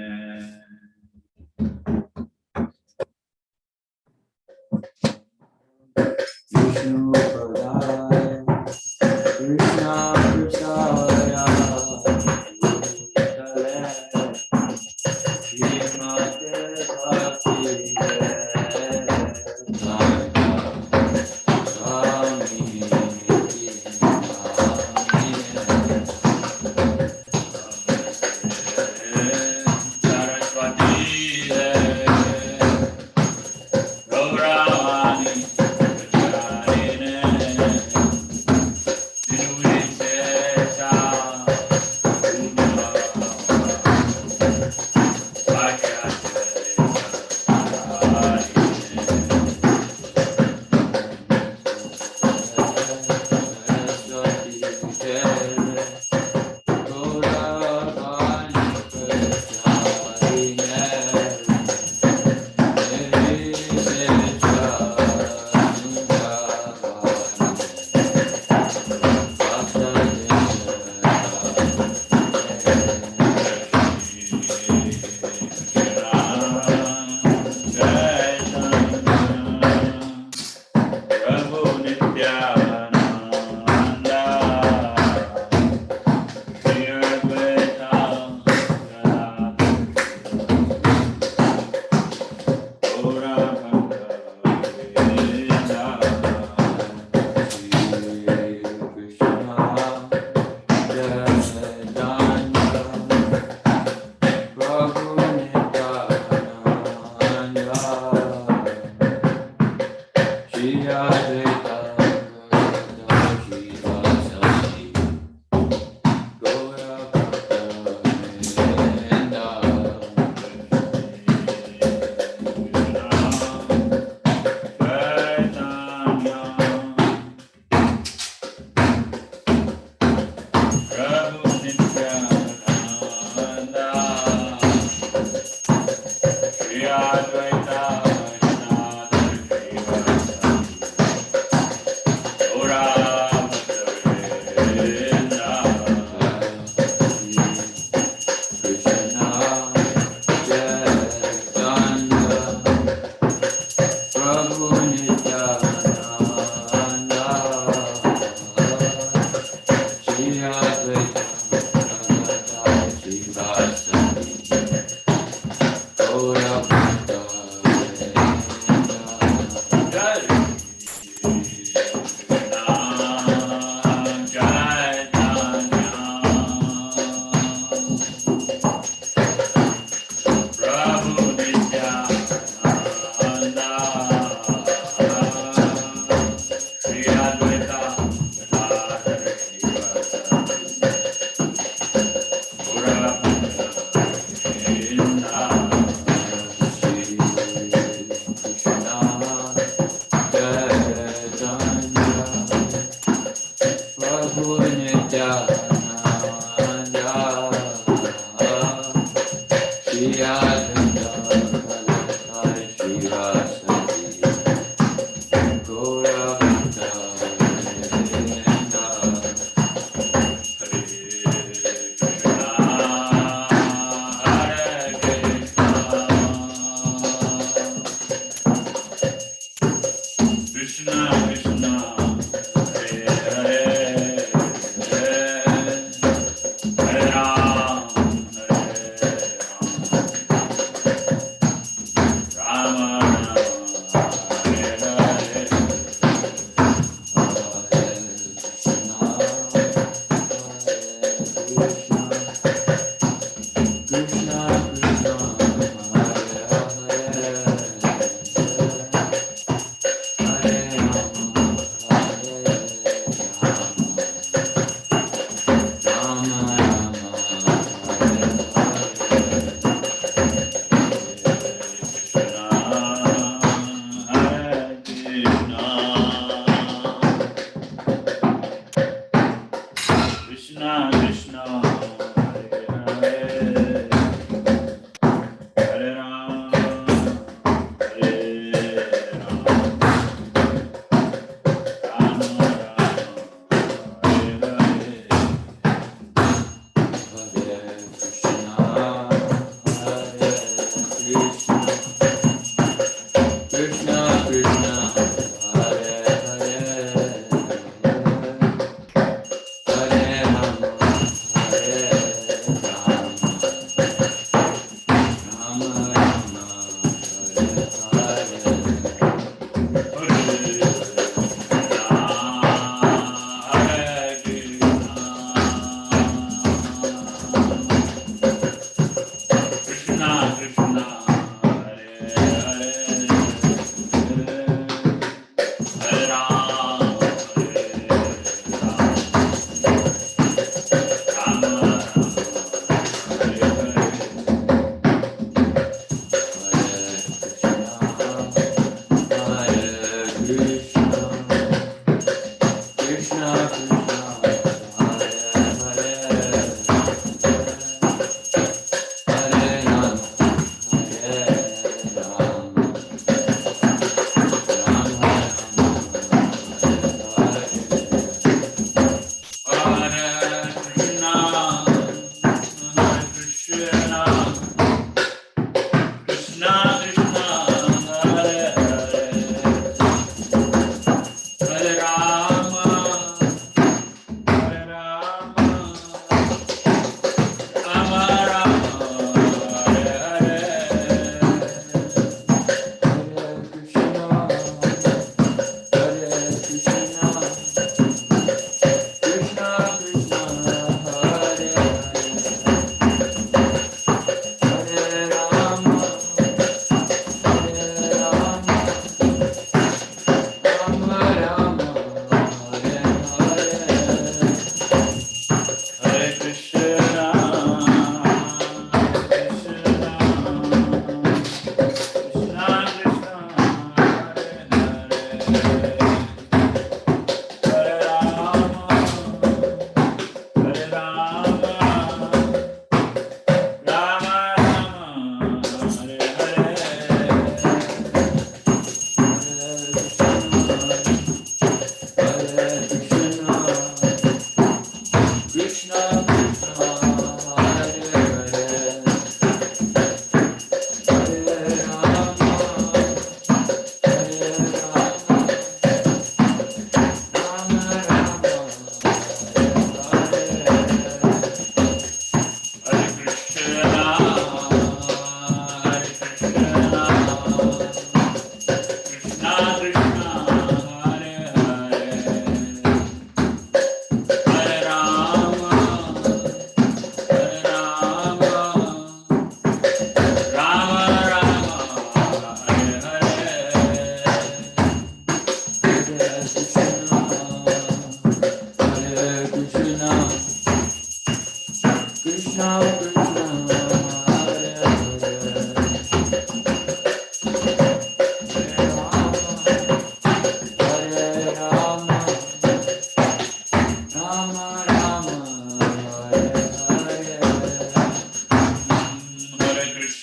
Vishnu Padaya Krishna Prishtaya Bhutale Srimate Bhakti Vedanta Swami Niti Namine. Saraswati Gauravani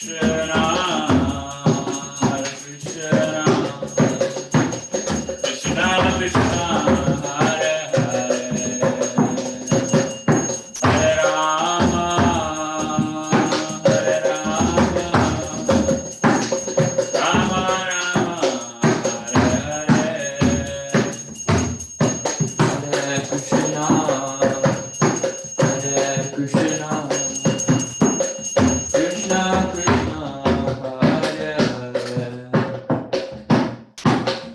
Krishna, Hare Krishna, Krishna Krishna, Hare Hare, Hare Rama, Hare Rama, Rama Rama, Hare Hare, Hare Krishna, Hare Krishna, Krishna Krishna, Hare Hare,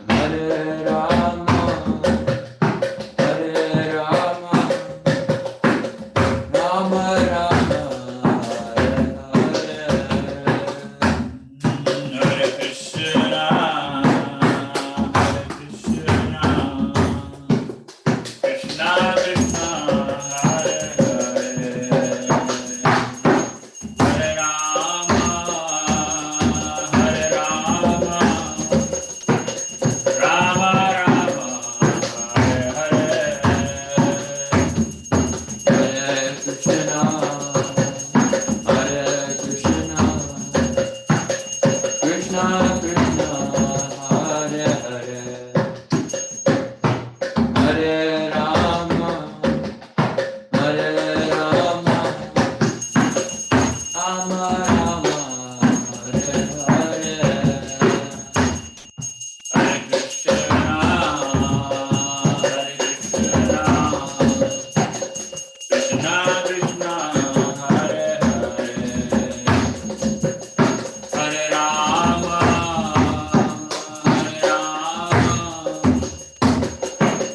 Hare Rama, Hare Rama, Rama Rama, Hare Hare, Hare Krishna, Hare Krishna, Krishna Krishna, Hare Hare, Hare Rama, Hare Rama, Rama Rama, Hare Hare, Hare Krishna, Hare Krishna, Krishna Krishna, Hare Hare, Hare Rama, Hare Rama, Rama Rama, Hare Hare, Hare Krishna, Hare Krishna, Krishna Krishna, Hare Hare,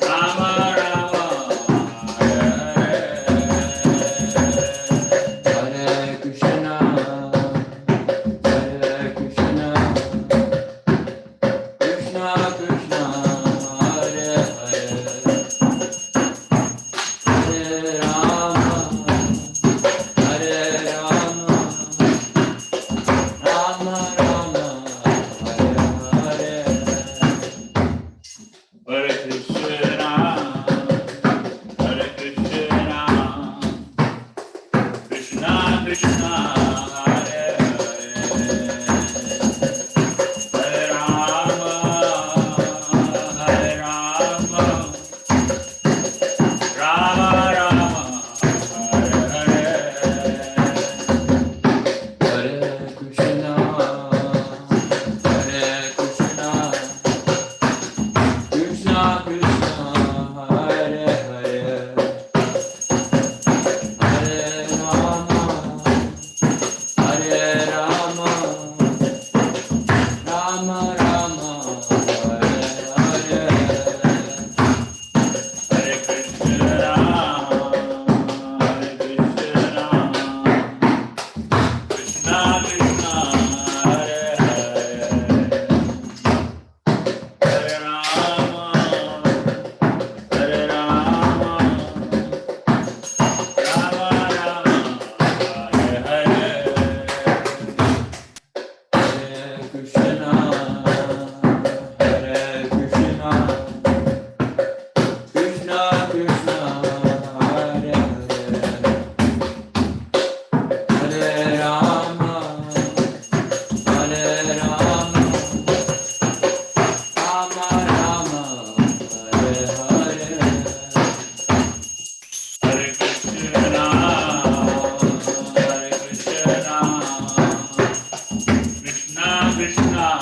Hare Rama, Hare Rama, Rama Rama, Hare Hare, Hare Krishna, Hare Krishna, Krishna Krishna, Hare Hare, Hare Rama, Hare Rama, Rama Rama, Hare Hare, Hare Krishna, Hare Krishna, Krishna Krishna, Hare Hare, Hare Rama, Hare Rama, Rama Rama, Hare Hare, Hare Krishna, Hare Krishna, Krishna Krishna, Hare Hare, Hare Rama, Hare Rama, Rama Rama, Hare Hare, Hare Krishna, Hare Krishna, Krishna Krishna, Hare Hare, Hare Rama, Hare Rama, Rama Rama, Hare Hare, Hare Krishna, Hare Krishna, Krishna Krishna, Hare Hare, Hare Rama, Hare Rama, Rama Rama, Hare Hare, Hare Krishna, Hare Krishna, Krishna Krishna,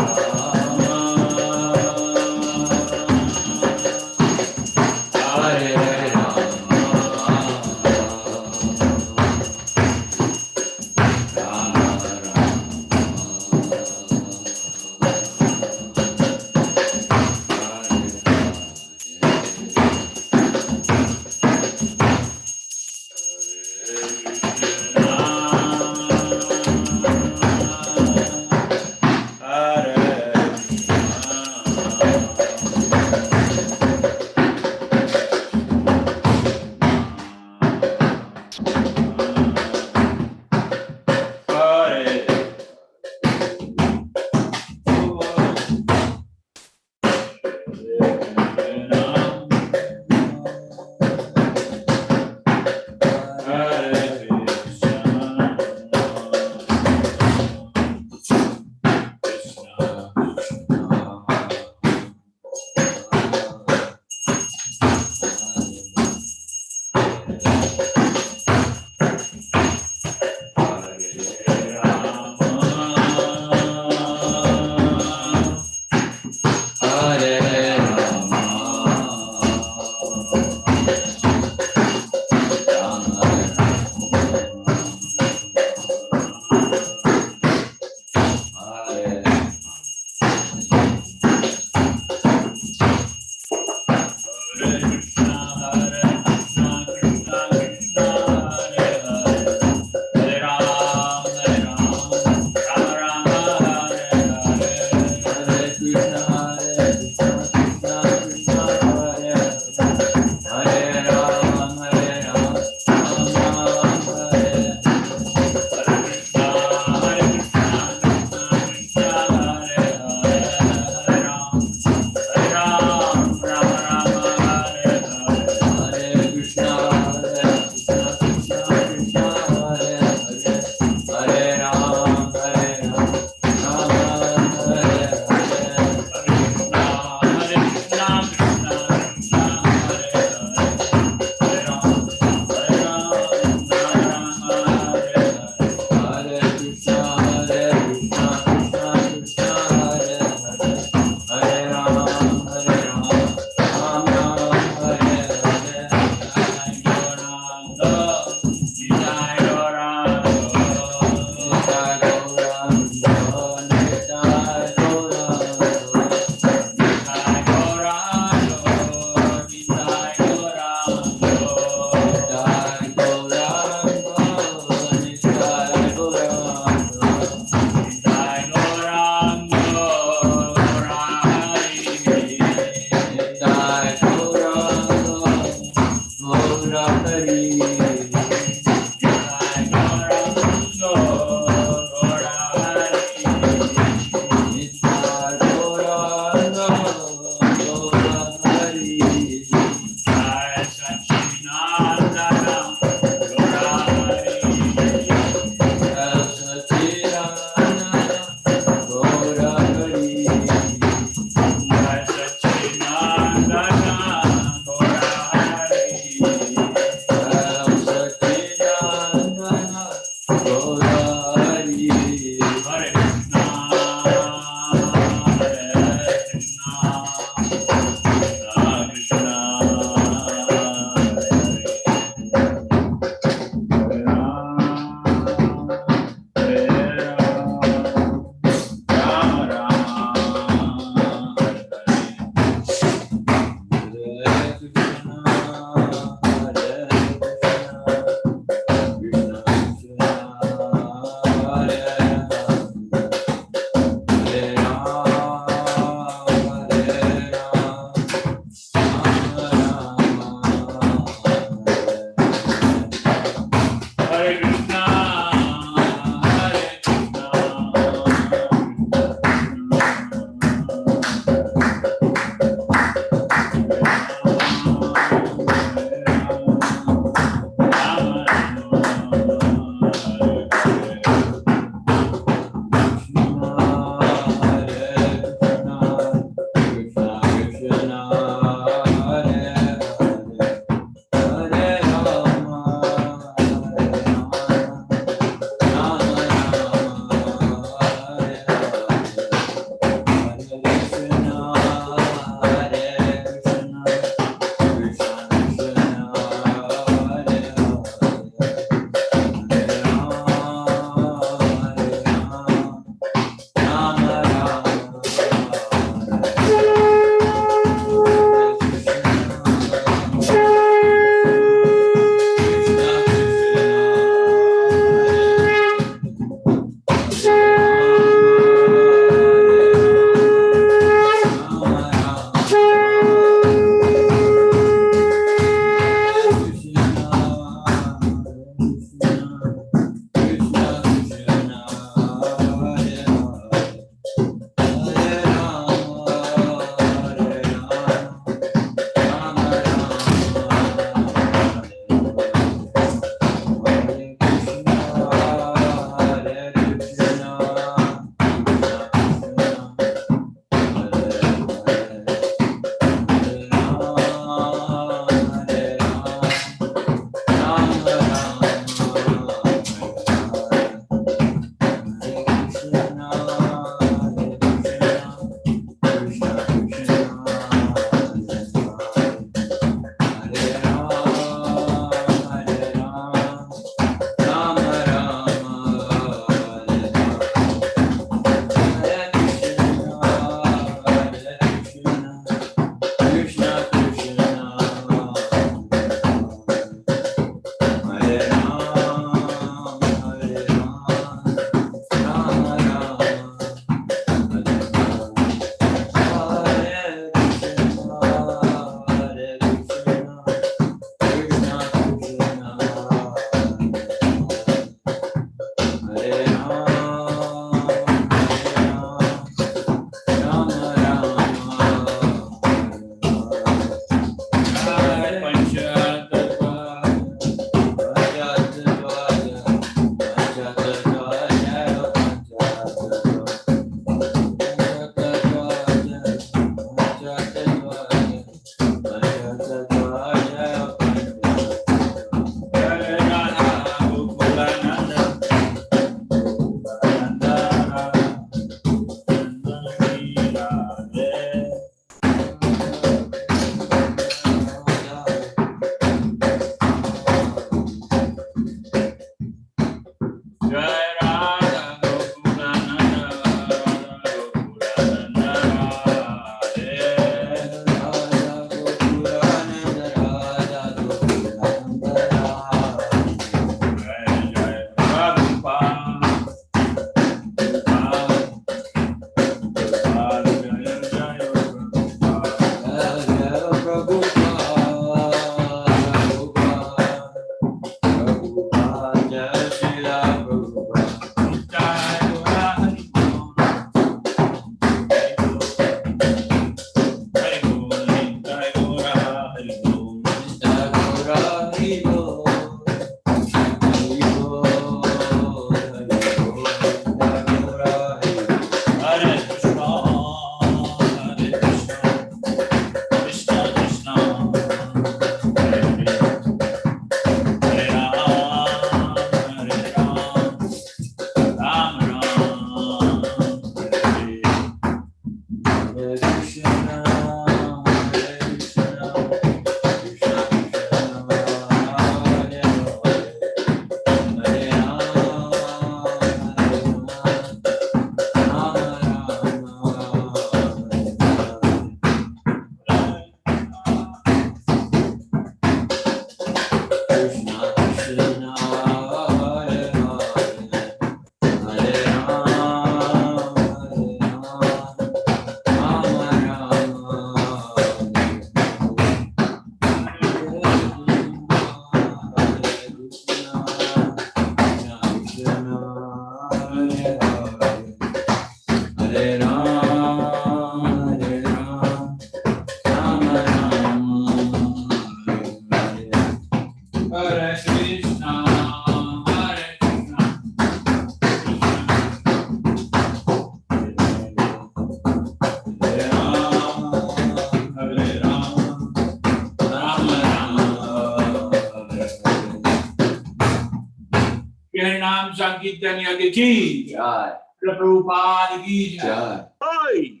Harinam Sankirtan Yagya ki Jai. Srila Prabhupada ki jai. Jai. Hi.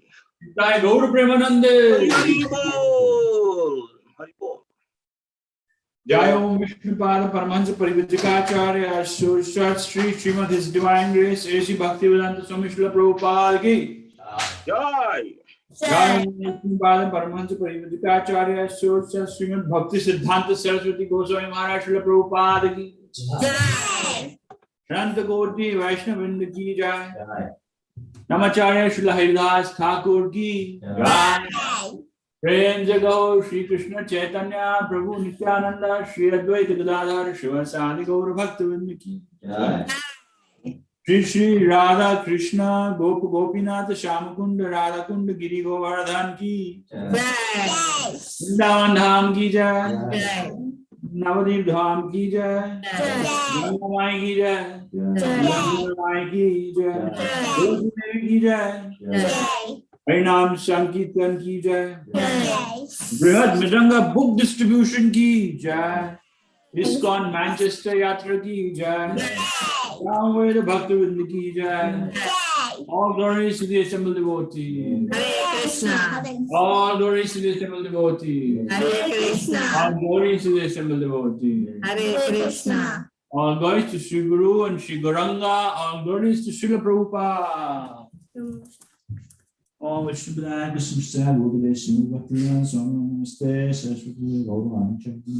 Jai Gaur Premanande. Hari Bol. Hari Bol. Jai Om Vishnupada Paramahansa Parivrajikacharya Sursat Sri Srimad His Divine Grace A.C. Bhaktivedanta Swami Srila Prabhupada ki Jai. Jai Om Vishnupada Paramahansa Parivrajikacharya Sursat Srimad Bhakti Siddhanta Saraswati Goswami Maharaj Srila Prabhupada ki Shranta Koti Vaishnavinda ki jai. Jai. Namacharya Srila Haridas Thakur ki jai. प्रेम जगो श्री कृष्ण चैतन्य प्रभु नित्यानंद श्री अद्वैत गदाधर शिवसादि गौर भक्तवृंद की Jai. Shri Shri Radha Krishna गोप गोपीनाथ श्याम कुंड राधा कुंड गिरि गोवर्धन की वृंदावन धाम की जय नवदीप धाम की जय गंगा माई की जय यमुना माई की जय तुलसी देवी की जय हरिनाम संकीर्तन की जय बृहद मृदंगा बुक डिस्ट्रीब्यूशन की जय इस्कॉन मैनचेस्टर यात्रा की जय रामवेद भक्तवृंद की जय all glories to the assembled devotee all glories to the assembled devotee all glories to the assembled devotee Hare Krishna. all glories to Sri Guru and Sri Gauranga all glories to Srila Prabhupada. Om Vishnupadaya Krishna Bhagadesh Bhaktivedanta Swami Namaste Saraswati Gauranga Chakti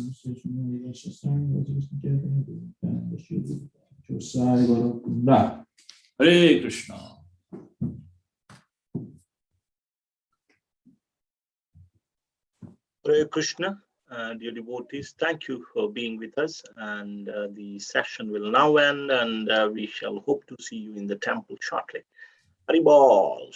Saraswati Chosai Gauranga. Hare Krishna. Hare Krishna, dear devotees, thank you for being with us. And the session will now end, and we shall hope to see you in the temple shortly. Hari Bol.